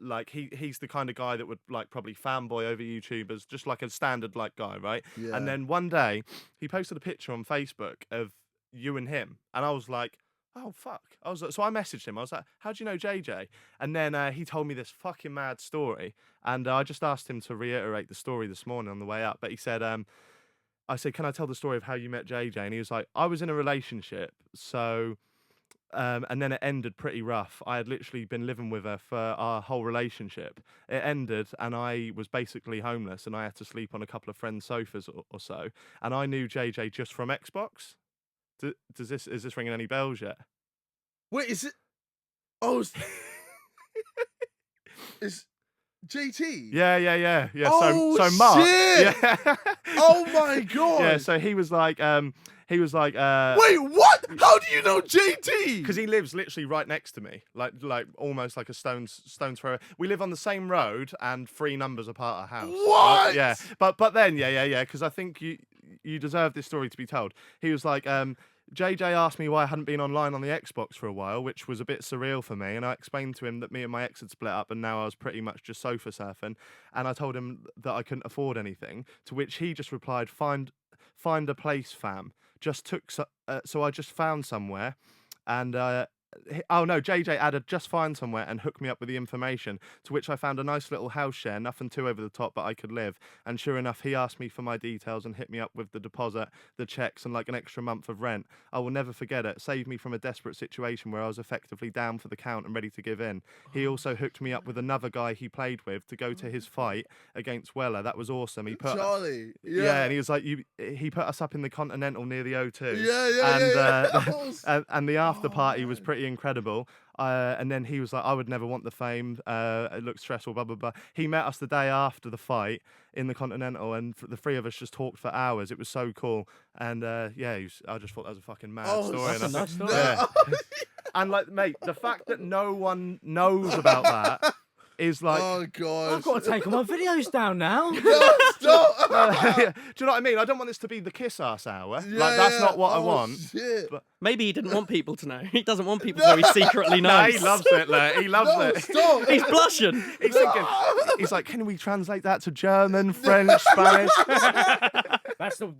like he's the kind of guy that would like probably fanboy over YouTubers, just like a standard like guy, right? Yeah. And then one day he posted a picture on Facebook of you and him, and I was like, oh fuck. So I messaged him. I was like, how do you know JJ? And then he told me this fucking mad story, and I just asked him to reiterate the story this morning on the way up. But he said, I said, can I tell the story of how you met JJ? And he was like, I was in a relationship, so and then it ended pretty rough. I had literally been living with her for our whole relationship. It ended, and I was basically homeless, and I had to sleep on a couple of friends' sofas or so. And I knew JJ just from Xbox. Is this ringing any bells yet? Wait, is it? Oh, it's JT. Yeah. Oh, so Mark. shit! Yeah. Oh my god. Yeah. So he was like, Wait, what? How do you know JT? because he lives literally right next to me, like almost like a stone's throw. We live on the same road and 3 numbers apart our house. What? Yeah. But then yeah. Because I think you deserve this story to be told. He was like, JJ asked me why I hadn't been online on the Xbox for a while, which was a bit surreal for me. And I explained to him that me and my ex had split up, and now I was pretty much just sofa surfing. And I told him that I couldn't afford anything. To which he just replied, "Find a place, fam." So I just found somewhere, and oh no, JJ added just find somewhere and hooked me up with the information. To which I found a nice little house share, nothing too over the top, but I could live. And sure enough, he asked me for my details and hit me up with the deposit, the checks, and like an extra month of rent. I will never forget it. Saved me from a desperate situation where I was effectively down for the count and ready to give in. He also hooked me up with another guy he played with to go to his fight against Weller. That was awesome. He put Charlie. yeah, and he was like, he put us up in the Continental near the O2. Yeah. And the after party was pretty incredible. And then he was like, I would never want the fame. It looks stressful, blah, blah, blah. He met us the day after the fight in the Continental, and the 3 of us just talked for hours. It was so cool. And I just thought that was a fucking mad story. That's a nice story. Yeah. And like, mate, the fact that no one knows about that is like... Oh god. I've got to take all my videos down now. Stop. Do you know what I mean? I don't want this to be the kiss ass hour. That's not what I want. Shit. But- Maybe he didn't want people to know. He doesn't want people to know he's secretly No, nice. he loves it, like, he loves No, it. stop. He's blushing. He's thinking, he's like, can we translate that to German, French, Spanish?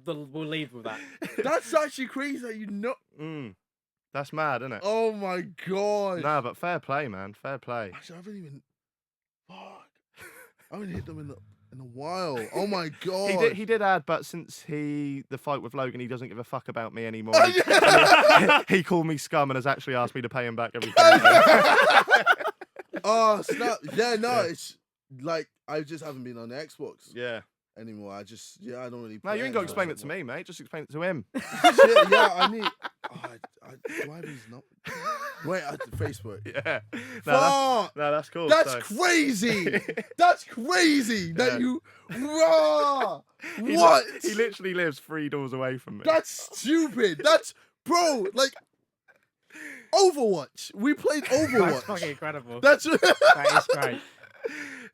We'll leave with that. That's actually crazy that you know. That's mad, isn't it? Oh my god. No, but fair play, man. Fair play. Actually, I haven't even. Fuck. I haven't hit them in a while. Oh my god. He did add, but since the fight with Logan, he doesn't give a fuck about me anymore. He called me scum and has actually asked me to pay him back everything. Oh snap! Yeah, no, it's like I just haven't been on the Xbox. Yeah. anymore. I just I don't really. No, play you ain't got to it explain it to anymore. me, mate. Just explain it to him. Shit, yeah, I need. Do I have his number? Wait, Facebook. Yeah. Fuck! That's cool. That's so. crazy. That's crazy. Yeah. That you. Raw. He What? He literally lives 3 doors away from me. That's stupid. That's bro. Like Overwatch. We played That's Overwatch. fucking incredible. That's That is great.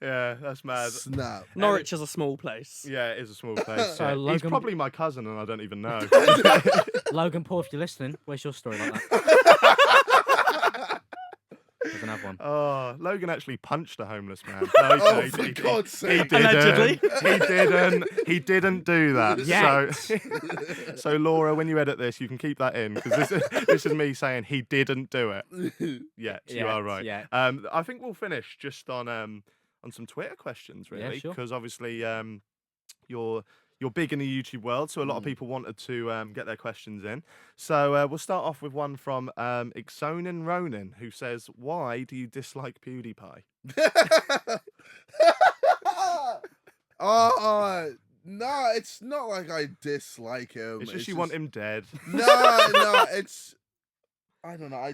Yeah, that's mad. Snap. Norwich is a small place. Yeah, it is a small place. So Yeah. He's Logan- probably my cousin, and I don't even know. Logan Paul, if you're listening, where's your story like that? There's another one. Oh, Logan actually punched a homeless man. Oh, he- for he- God's he sake. didn't. Allegedly. He didn't do that. Yet. So Laura, when you edit this, you can keep that in because this is me saying he didn't do it. Yes, you are right. Yeah. I think we'll finish just on some Twitter questions, Yeah, really, sure. because obviously you're big in the YouTube world, so a lot of Mm. people wanted to get their questions in. So we'll start off with one from Ixonin Ronin, who says, "Why do you dislike PewDiePie?" No, it's not like I dislike him. It's just you want him dead. No, it's I don't know.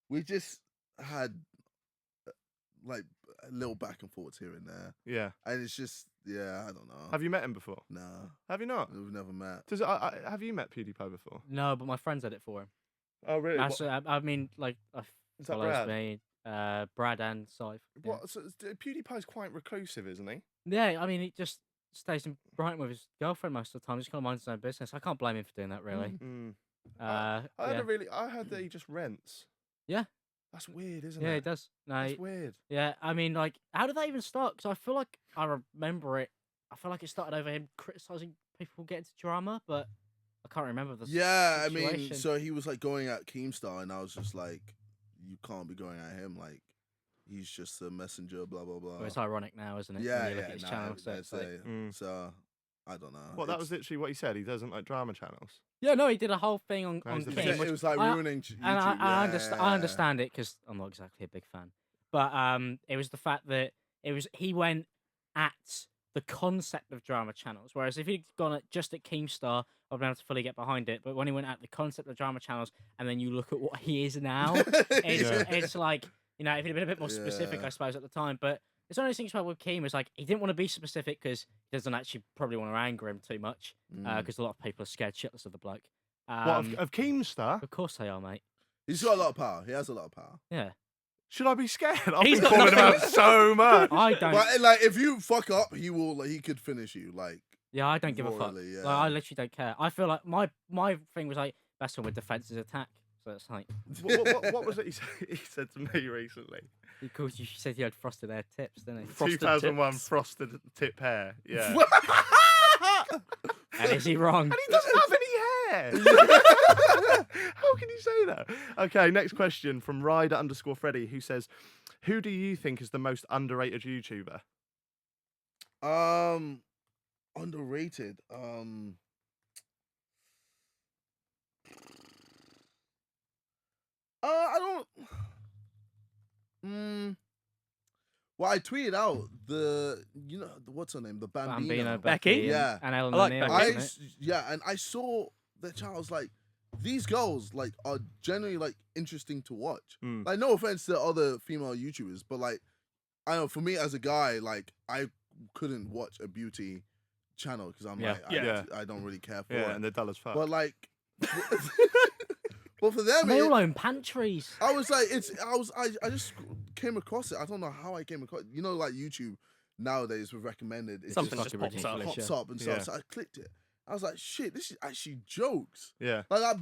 We just had like a little back and forth here and there, Yeah. and it's just I don't know. Have you met him before? Nah, Have you not? we've never met. Have you met PewDiePie before? No, but my friends did it for him. Oh, really? That's, I mean, like, Is that follows Brad? me, Brad and Scythe. Yeah. What? So, PewDiePie's quite reclusive, isn't he? Yeah, I mean, he just stays in Brighton with his girlfriend most of the time. Just kind of minds his own business. I can't blame him for doing that, really. Mm. Uh, I yeah. heard that he just rents. Yeah. That's weird, isn't Yeah, it? he does. No, That's weird. yeah, I mean, like, how did that even start? Because I feel like I remember it. I feel like it started over him criticizing people getting into drama, but I can't remember the Yeah, I mean, situation. so he was like going at Keemstar, and I was just like, you can't be going at him. Like, he's just a messenger. Blah blah blah. Well, it's ironic now, isn't it? Yeah, when you look yeah. at his Nah, channel, so I'd it's like, say. Mm. So I don't know. What, that It's- was literally what he said. He doesn't like drama channels. yeah, no, he did a whole thing on No, he's the King, biggest- which it was like I- ruining YouTube. and I yeah. understand it because I'm not exactly a big fan, but it was the fact that he went at the concept of drama channels, whereas if he'd gone at just at Keemstar, I'd be able to fully get behind it. But when he went at the concept of drama channels, and then you look at what he is now, it's like, you know, if he'd been a bit more specific, Yeah. I suppose at the time. But it's one of those things about with Keem is like he didn't want to be specific because he doesn't actually probably want to anger him too much because a lot of people are scared shitless of the bloke. What, of Keemstar? Of course they are, mate. He's got a lot of power. He has a lot of power. Yeah, Should I be scared? I've He's been got calling him out nothing- so much. I don't. But like, if you fuck up, he will. Like, he could finish you. Like, Yeah, I don't give a fuck. royally, Like, yeah. I literally don't care. I feel like my thing was like best one with defense is attack. So it's like What was it he said to me recently? because you said you had frosted hair tips, didn't he? Frosted 2001 tips. frosted tip hair. Yeah. And is he wrong? And he doesn't have any hair. How can you say that? Okay, next question from Ryder_Freddy, who says, "Who do you think is the most underrated YouTuber?" Underrated. I don't. Well, I tweeted out what's her name, the Bambino. Becky? Yeah. and Ellen I like O'Neill, Becky. isn't it? And I saw the channel. I was like, these girls like are generally like interesting to watch. Mm. Like, no offense to other female YouTubers, but like, I know for me as a guy, like I couldn't watch a beauty channel because I'm Yeah. like, Yeah. I don't really care for Yeah, it. and they're dull as fuck. But like, well, for them, And they all own pantries. I was like, I just came across it. I don't know how I came across. You know, like YouTube nowadays with recommended, it Something just just pops up. ridiculous. pops up and stuff. Yeah. So I clicked it. I was like, shit, this is actually jokes. yeah. Like that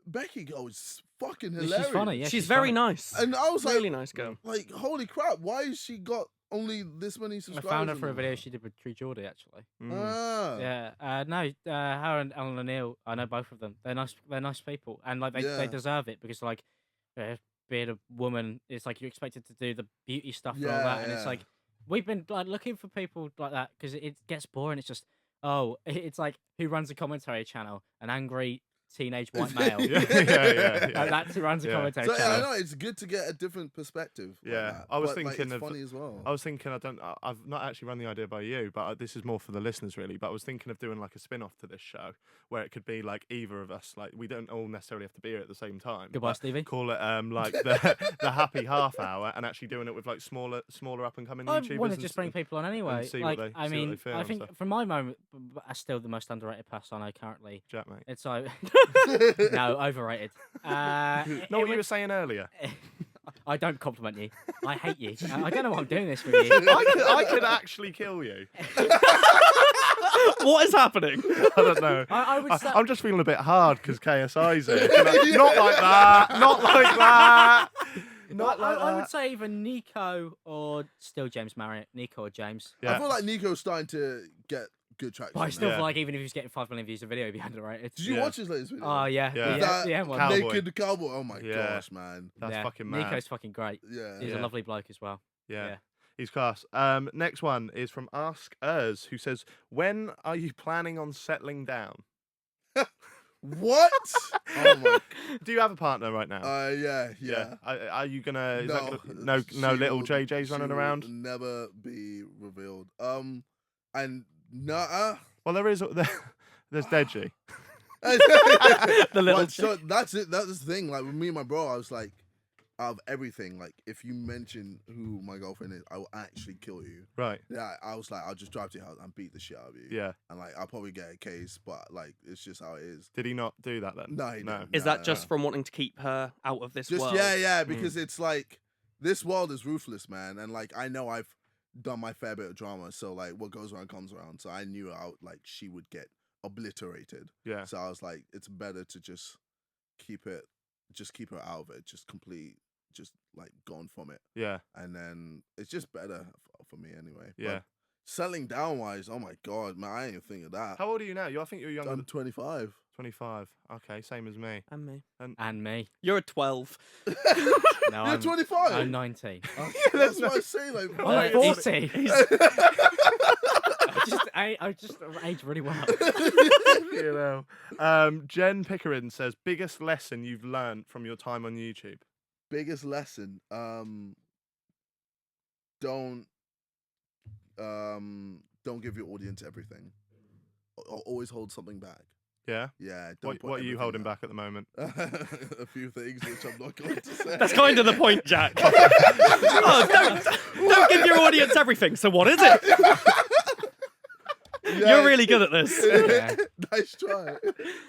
Becky girl is fucking Yeah, hilarious. she's funny. Yeah, She's very funny. nice. And I was Really like, nice girl. holy crap, why has she got only this many I subscribers? found her on for a it? video she did with Tree Geordie actually. Mm. Ah. Yeah, no, her and Ellen O'Neill, I know both of them. They're nice people, and like they Yeah. deserve it because like being a woman, it's like you're expected to do the beauty stuff and all Yeah, that, and it's yeah. like we've been like looking for people like that because it gets boring. It's just it's like who runs a commentary channel, an angry teenage white male. Yeah. That's who runs a Yeah. commentary So channel. I know it's good to get a different perspective. Like Yeah, that. I was but, like, thinking it's of- funny as well. I was thinking, I've not actually run the idea by you, but this is more for the listeners really. But I was thinking of doing like a spin-off to this show where it could be like either of us. Like we don't all necessarily have to be here at the same time. Goodbye, but Stevie. Call it like the happy half hour, and actually doing it with like smaller up and coming I YouTubers. want to and just s- bring people on anyway. see Like, what they- I see what mean, they feel I and think stuff. from my moment, I'm still the most underrated person I know currently. JaackMaate. It's like no, overrated. Know what you were saying earlier? I don't compliment you. I hate you. I don't know why I'm doing this with you. I could actually kill you. What is happening? I don't know. I would say. I'm just feeling a bit hard because KSI's here. Not like that. Not like that. Not like I that. would say either Nico or still James Marriott. Nico or James. Yeah. I feel like Nico's starting to get good traction. But I still Yeah. feel like even if he was getting 5 million views a video, he'd be underrated. Did you Yeah. watch his latest video? Oh yeah, Yeah. That the M one. Cowboy. Naked cowboy. Oh my Yeah. gosh, man. That's Yeah, fucking mad. Nico's fucking great. Yeah. He's a Yeah. lovely bloke as well. Yeah. Yeah. He's class. Next one is from Ask Us, who says, "When are you planning on settling down? What? Oh my. Do you have a partner right now? Yeah. Are you gonna? Is that No, gonna no she little will- JJs she running will around? Never be revealed. And nah. Well, there's Deji. The little So that's it. That's the thing. Like with me and my bro, I was like, out of everything, like if you mention who my girlfriend is, I will actually kill you. Right. Yeah, I was like, I'll just drive to your house and beat the shit out of you. Yeah. And like, I'll probably get a case, but like, it's just how it is. Did he not do that then? No, he didn't. Is No, that just no. from wanting to keep her out of this Just world? yeah, because it's like this world is ruthless, man, and like I know I've done my fair bit of drama, so like what goes around comes around. So I knew like she would get obliterated. Yeah. So I was like, it's better to just keep her out of it, just like gone from it, Yeah. and then it's just better for me anyway. Yeah. But settling down wise, oh my god, man, I ain't even think of that. How old are you now? I think you're younger I'm than 25. 25. Okay, same as me. And me. And me. You're a 12. No, You're I'm 25. I'm 19. That's what I say. Like, I'm Right, 40. I just aged really well. You know. Jen Pickering says, "Biggest lesson you've learned from your time on YouTube." Biggest lesson, don't give your audience everything. Always hold something back. Yeah. Yeah. Don't What are you holding back at the moment? A few things which I'm not going to say. That's kind of the point, Jack. Oh, don't give your audience everything. So what is it? Yeah. You're really good at this. Yeah. Nice try.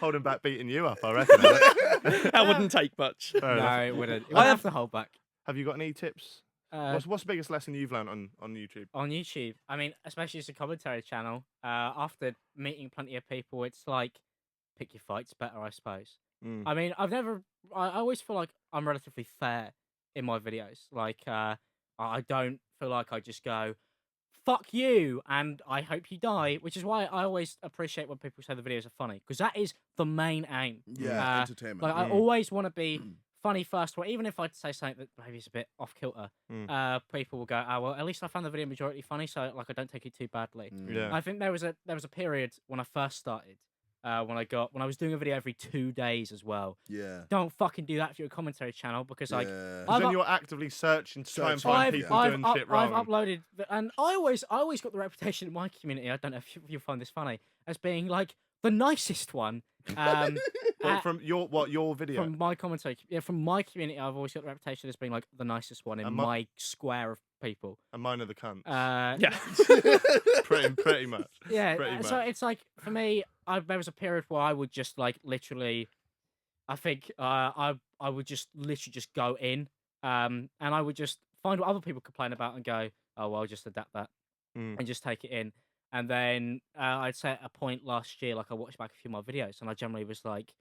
Holding back, beating you up, I reckon. That wouldn't take much. Fair enough. No, it wouldn't. I I have- have to hold back. Have you got any tips? What's the biggest lesson you've learned on YouTube? On YouTube, I mean, especially as a commentary channel, after meeting plenty of people, it's like, pick your fights better, I suppose. Mm. I mean, I always feel like I'm relatively fair in my videos. Like, I don't feel like I just go, fuck you, and I hope you die, which is why I always appreciate when people say the videos are funny, because that is the main aim. Yeah, entertainment. Like, I always want to be funny first, or even if I'd say something that maybe is a bit off kilter, people will go, "Oh well, at least I found the video majority funny, so like I don't take it too badly." Yeah. I think there was a period when I first started, when I was doing a video every 2 days as well. Yeah. Don't fucking do that for your commentary channel, because like Yeah. Because then I've- you're actively searching to try and Searching. find I've- people doing shit wrong. I've uploaded, and I always got the reputation in my community. I don't know if you find this funny, as being like the nicest one. From your video? From my commentary, from my community, I've always got the reputation as being like the nicest one in And my square of people. And mine are the cunts. Yeah. pretty much. Yeah, Pretty so much. it's like, for me, there was a period where I would just like literally, I think I would just literally just go in, and I would just find what other people complain about and go, oh well, I'll just adapt that and just take it in. And then I'd say at a point last year, like I watched back a few of my videos, and I generally was like,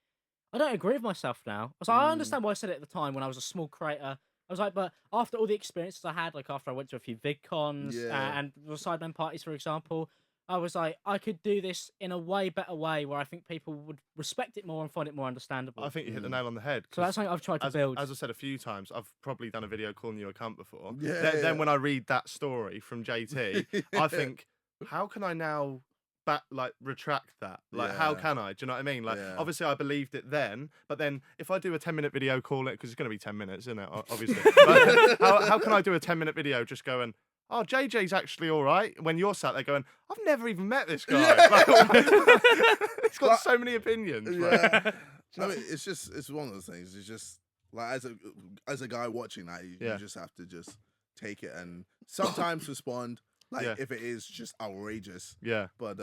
I don't agree with myself now. I was like, I understand why I said it at the time when I was a small creator. I was like, but after all the experiences I had, like after I went to a few VidCons and the Sidemen parties, for example, I was like, I could do this in a way better way where I think people would respect it more and find it more understandable. I think you hit the nail on the head. So that's something I've tried to build. As I said a few times, I've probably done a video calling you a cunt before. Yeah, Then yeah. when I read that story from JT, I think, how can I now retract that? Like, how Yeah. can I? Do you know what I mean? Like, Yeah. obviously I believed it then, but then if I do a 10-minute video, call it, because it's going to be 10 minutes, isn't it? Obviously. But how can I do a 10-minute video just going, oh, JJ's actually all right, when you're sat there going, I've never even met this guy. He's got so many opinions. Yeah. I mean, it's one of those things. It's just like as a guy watching that, you just have to just take it and sometimes respond. Like if it is just outrageous, but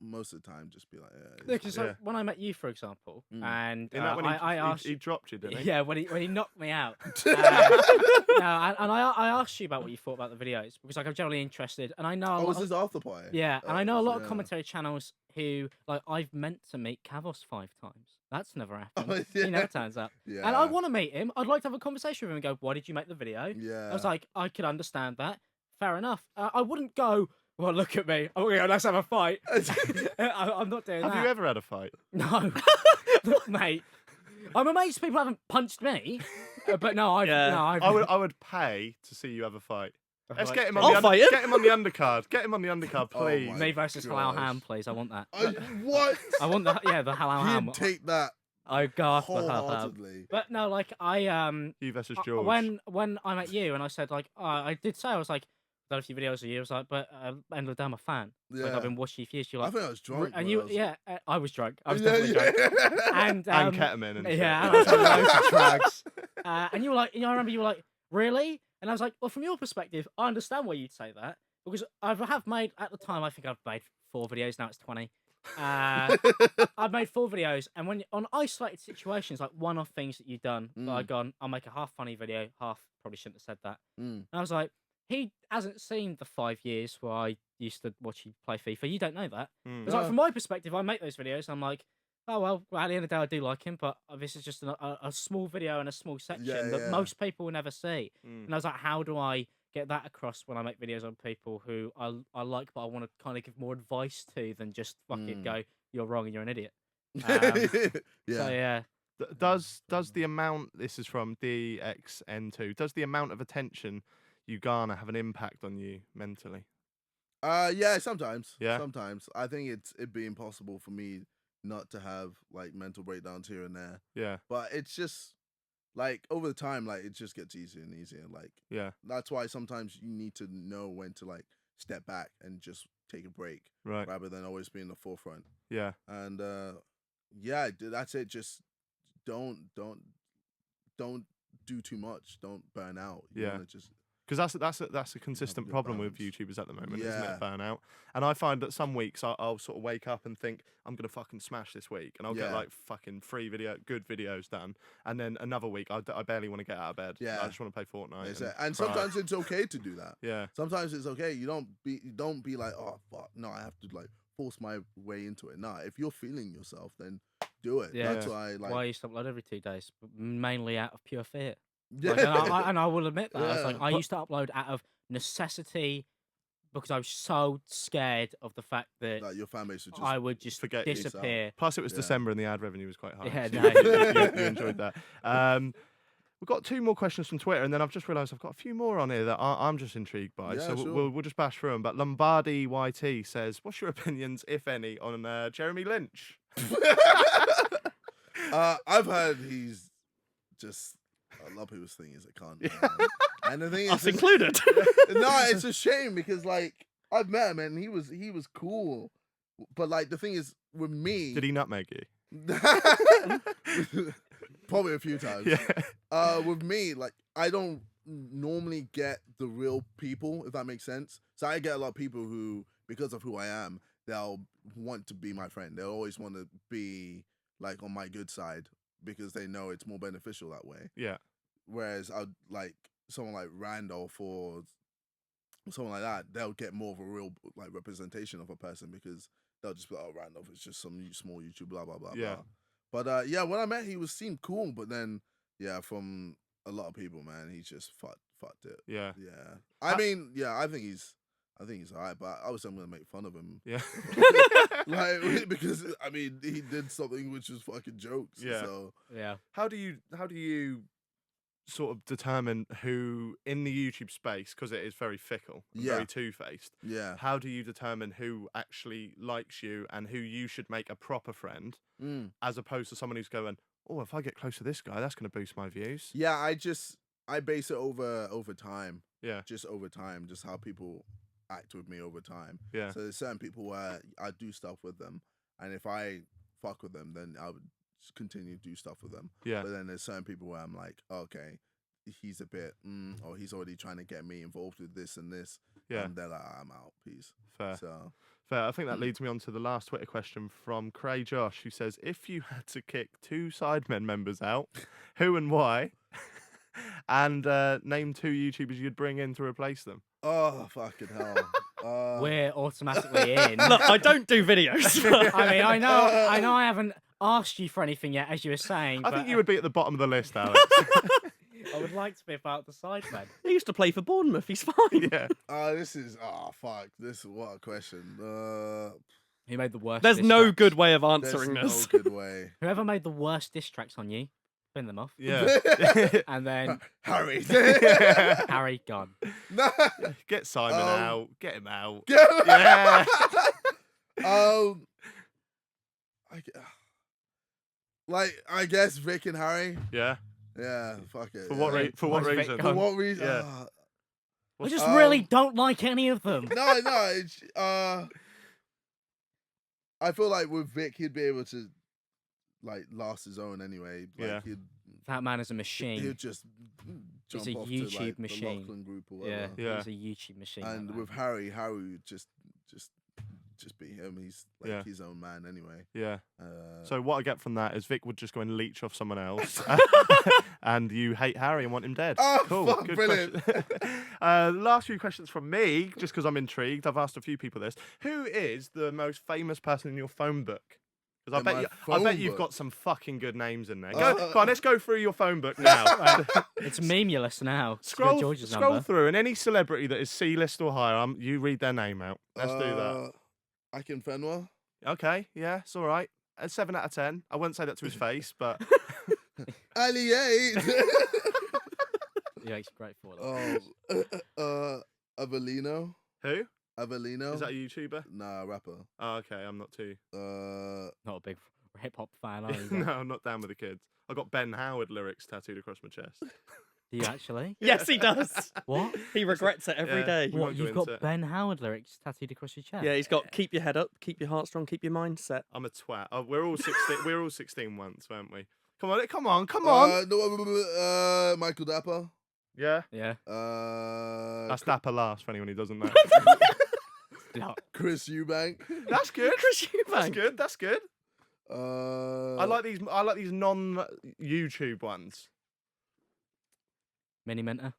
most of the time, just be like, Because when I met you, for example, and when I asked he dropped you, didn't he? Yeah, when he knocked me out. No, and I asked you about what you thought about the videos because like I'm generally interested, and I know. Oh, was this after party? Yeah, and I know a lot of commentary channels who like I've meant to meet Kavos 5 times. That's never happened. He never turns up. Yeah. And I want to meet him. I'd like to have a conversation with him and go, "Why did you make the video?" Yeah. I was like, I could understand that. Fair enough. I wouldn't go, well, look at me. Oh, yeah, let's have a fight. I'm not doing that. Have you ever had a fight? No. Mate. I'm amazed people haven't punched me. But no, I would pay to see you have a fight. Let's get him on I'll get him on the undercard. Get him on the undercard, Oh please. my me versus Halal gosh. Ham, please. I want that. What? I want the Halal Ham. He'd take that I go for Halal Ham. wholeheartedly. But no, like You versus George. when I met you and I said like I did say I was like I've done a few videos of you. I was like, but end of the day, I'm a fan. Like Yeah. I've been watching you for years. You're like, I think I was drunk. and bro. you, I was drunk. I was definitely drunk. And ketamine and yeah, and shit. I was on loads of drugs. And you were like, I remember you were like, really? And I was like, well, from your perspective, I understand why you'd say that because I have made at the time. I think I've made 4 videos. Now it's 20. I've made 4 videos, and when on isolated situations, like one-off things that you've done, that I've gone, I'll make a half funny video, half probably shouldn't have said that. And I was like, he hasn't seen the 5 years where I used to watch you play FIFA. You don't know that. It's like from my perspective, I make those videos. And I'm like, oh well, at the end of the day, I do like him, but this is just a small video and a small section that most people will never see. And I was like, how do I get that across when I make videos on people who I like, but I want to kind of give more advice to than just fuck it, go, you're wrong and you're an idiot. So yeah. Does the amount, this is from DXN2, does the amount of attention you garner have an impact on you mentally? Yeah, sometimes. Yeah? Sometimes. I think it'd be impossible for me not to have like mental breakdowns here and there. Yeah. But it's just like over the time, like it just gets easier and easier. Like that's why sometimes you need to know when to like step back and just take a break, Right. rather than always be in the forefront. Yeah. And yeah, that's it. Just don't do too much. Don't burn out. You wanna just Because that's a consistent good problem with balance. YouTubers at the moment, isn't Yeah. it? Burnout. And I find that some weeks I'll sort of wake up and think I'm gonna fucking smash this week, and I'll get Yeah. like fucking 3 good videos done, and then another week I barely want to get out of bed. Yeah. I just want to play Fortnite. and cry. sometimes it's okay to do that. Yeah. Sometimes it's okay. You don't be like, oh fuck, no, I have to like force my way into it. Nah, if you're feeling yourself, then do it. Yeah. That's why like Why I used to upload every 2 days, mainly out of pure fear. yeah. Like, and I will admit that. I was like, Yeah. I used to upload out of necessity because I was so scared of the fact that Like your fan base would just I would just forget you. disappear. Plus, it was Yeah. December and the ad revenue was quite high. Yeah, so no. you enjoyed that. We've got 2 more questions from Twitter, and then I've just realised I've got a few more on here that I'm just intrigued by. Yeah, so sure. we'll just bash through them. But Lombardi YT says, "What's your opinions, if any, on Jeremy Lynch?" I've heard he's just a lot of people's thing is a cunt. Man. And the thing is Us included. no, it's a shame because like I've met him and he was cool. But like the thing is with me Did he nutmeg you? probably a few times. Yeah. With me, like I don't normally get the real people, if that makes sense. So I get a lot of people who, because of who I am, they'll want to be my friend. They'll always want to be like on my good side because they know it's more beneficial that way. Yeah. Whereas I'd like someone like Randolph or someone like that, they'll get more of a real like representation of a person because they'll just be like, oh, Randolph is just some small YouTube, blah blah blah. Yeah. Blah. But yeah, when I met, he seemed cool. But then yeah, from a lot of people, man, he just fucked it. Yeah. Yeah. I mean, yeah, I think he's alright, but obviously I'm gonna make fun of him. Yeah. Like because I mean he did something which was fucking jokes. Yeah. So Yeah. How do you sort of determine who in the YouTube space, because it is very fickle, and Yeah. very two-faced? Yeah. How do you determine who actually likes you and who you should make a proper friend, as opposed to someone who's going, oh, if I get close to this guy, that's going to boost my views? Yeah, I base it over time. Yeah. Just over time, just how people act with me over time. Yeah. So there's certain people where I do stuff with them, and if I fuck with them, then I would continue to do stuff with them. Yeah. But then there's certain people where I'm like, okay, he's a bit, or he's already trying to get me involved with this and this. Yeah. And they're like, I'm out, peace. Fair. So Fair. I think that leads me on to the last Twitter question from Cray Josh, who says, if you had to kick 2 Sidemen members out, who and why? And name 2 YouTubers you'd bring in to replace them. oh fucking hell. We're automatically in. Look, I don't do videos. I mean, I know I haven't asked you for anything yet, as you were saying. I but, think you would be at the bottom of the list, Alex. I would like to be about the Sidemen. He used to play for Bournemouth. He's fine. Yeah. This is fuck. This what a question. Who made the worst? There's diss no tracks? good way of There's answering no this. good way. Whoever made the worst diss tracks on you, spin them off. Yeah. And then Harry. Harry gone. No. Get Simon out. Get him out. Yeah. Yeah. I guess Vic and Harry. Yeah. Yeah, fuck it. For what, yeah. for what Why's Vic reason? gone? For what reason? Yeah. I just Um, really don't like any of them. No. It's, I feel like with Vic, he'd be able to like last his own anyway. Like, Yeah. That man is a machine. He'd just jump a off YouTube to, like, machine. the Lachlan group or Yeah, whatever. Yeah. he's a YouTube machine. that And man. with Harry would just be him. He's like Yeah. his own man anyway. Yeah. Uh, So what I get from that is Vic would just go and leech off someone else, and you hate Harry and want him dead. Oh, Cool, fuck, good brilliant. question. Last few questions from me, just because I'm intrigued. I've asked a few people this. Who is the most famous person in your phone book? Because In my I phone bet you've book? got some fucking good names in there. Go, Uh, go on, let's go through your phone book now. It's memulous now. It's got scroll George's scroll number. through, and any celebrity that is C-list or higher, you read their name out. Let's do that. Akin Fenwa. Okay, yeah, it's all right. A 7 out of 10. I wouldn't say that to his face, but Ali 8. Yeah, it's great for that. Avelino. who? Avelino. Is that a YouTuber? Nah, rapper. Oh, okay, I'm not too. Not a big hip hop fan, are you? No, I'm not down with the kids. I got Ben Howard lyrics tattooed across my chest. Do you actually? Yes, he does. What? He regrets it every Yeah. day. We What? won't go You've got into it. Ben Howard lyrics tattooed across your chest? Yeah, he's got keep your head up, keep your heart strong, keep your mind set. I'm a twat. Oh, we're all 16. We're all 16 once, weren't we? Come on, come on, come on. No, Michael Dapper. Yeah, Yeah. that's Dapper last for anyone who doesn't know. No. Chris Eubank. That's good. Chris That's Eubank. good. That's good. I I like these. I like these non-YouTube ones. Mini Minter.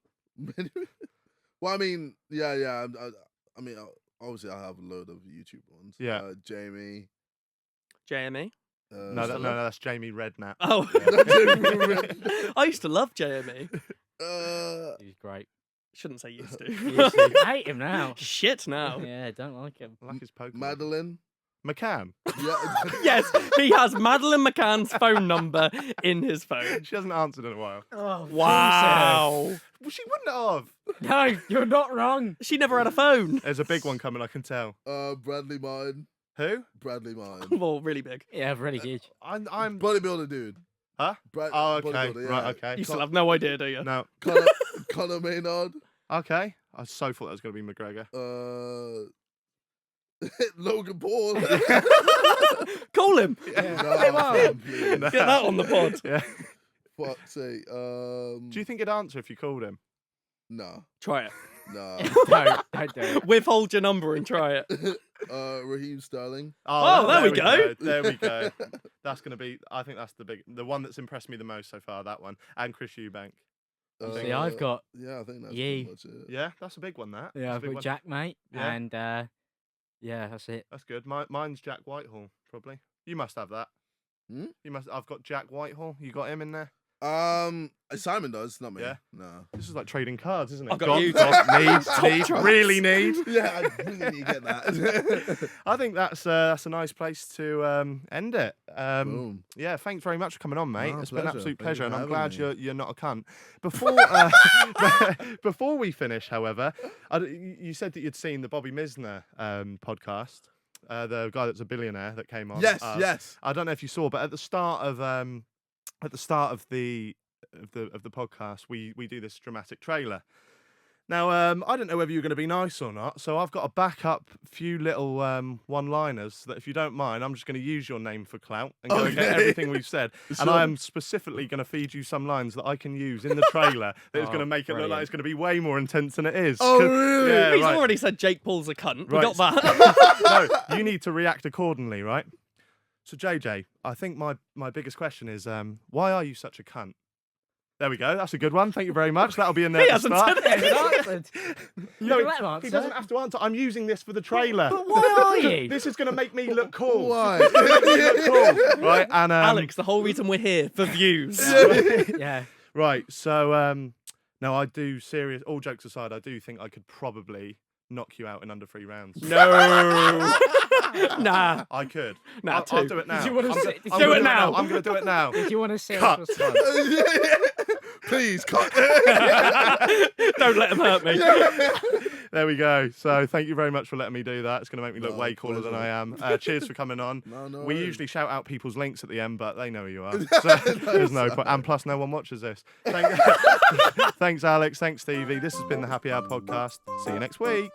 Well, I mean, yeah. I mean, obviously, I have a load of YouTube ones. Yeah. Jamie. JME. No, that's Jamie Redknapp. Oh, Yeah. I used to love JME. He's great. Shouldn't say used Yes, to. I hate him now. Shit now. Yeah, don't like him. I like his Pokemon. Madeline. McCann. Yeah. Yes, he has Madeline McCann's phone number in his phone. She hasn't answered in a while. Oh, Wow. Well, she wouldn't have. No, you're not wrong. She never had a phone. There's a big one coming. I can tell. Bradley Martin. Who? Bradley Martin. Well, really big. Yeah, really huge. I'm. Bodybuilder dude. Huh? Oh, okay. bodybuilder, yeah. Right. Okay. You still have no idea, do you? No. Conor Maynard. Okay. I so thought that was going to be McGregor. Logan Paul. Call him. Nah, Hey, wow. please. No. Get that on the pod. Yeah. Fuck's sake. Do you think he'd answer if you called him? Nah. Try it. Nah. Don't do it. Withhold your number and try it. Raheem Sterling. Oh, there we go. There we go. That's going to be. I think that's the one that's impressed me the most so far. That one and Chris Eubank. See, I've got Yeah, I think that's Yee. pretty much it. Yeah, that's a big one. That. yeah, That's a I've big got one. JaackMaate, Yeah. and yeah, that's it. That's good. Mine's Jack Whitehall. Probably. You must have that. Hmm? You must. I've got Jack Whitehall. You got him in there. Simon does, not me. Yeah? No. This is like trading cards, isn't it? I've got you, Need, really need. Yeah, I really need to get that. I think that's a nice place to end it. Boom. Yeah, thanks very much for coming on, mate. No, It's been an pleasure. absolute Thank you pleasure, for and I'm having glad me. you're not a cunt. Before before we finish, however, you said that you'd seen the Bobby Misner podcast, the guy that's a billionaire that came on. Yes, yes. I don't know if you saw, but at the start of the podcast, we do this dramatic trailer. Now, I don't know whether you're going to be nice or not, so I've got a backup few little one-liners that, if you don't mind, I'm just going to use your name for clout and go get everything we've said. And I am specifically going to feed you some lines that I can use in the trailer that is going to make it look like it's going to be way more intense than it is. Oh, really? Yeah, He's right. already said Jake Paul's a cunt. We Right. got that. No, you need to react accordingly, right? So, JJ, I think my biggest question is, why are you such a cunt? There we go. That's a good one. Thank you very much. That'll be in there. He at the hasn't start. said it. No, You let him answer. he doesn't have to answer. I'm using this for the trailer. But why are you? This is going to make me look cool. Why? It's gonna make me look cool. Right, and Alex, the whole reason we're here for views. Yeah. right. So no, I do serious. All jokes aside, I do think I could probably knock you out in under 3 rounds. No. Nah. I could. Nah, I'll two. do it now. Did you wanna I'm say- go- did you I'm do gonna it now? I'm going to do it now. Did you want to see Cut. us respond? Please, cut. Don't let him hurt me. There we go. So thank you very much for letting me do that. It's going to make me look No, way cooler than I am. Cheers for coming on. No We worries. usually shout out people's links at the end, but they know who you are. So there's no point. And plus, no one watches this. Thanks, Alex. Thanks, Stevie. This has been the Happy Hour Podcast. See you next week.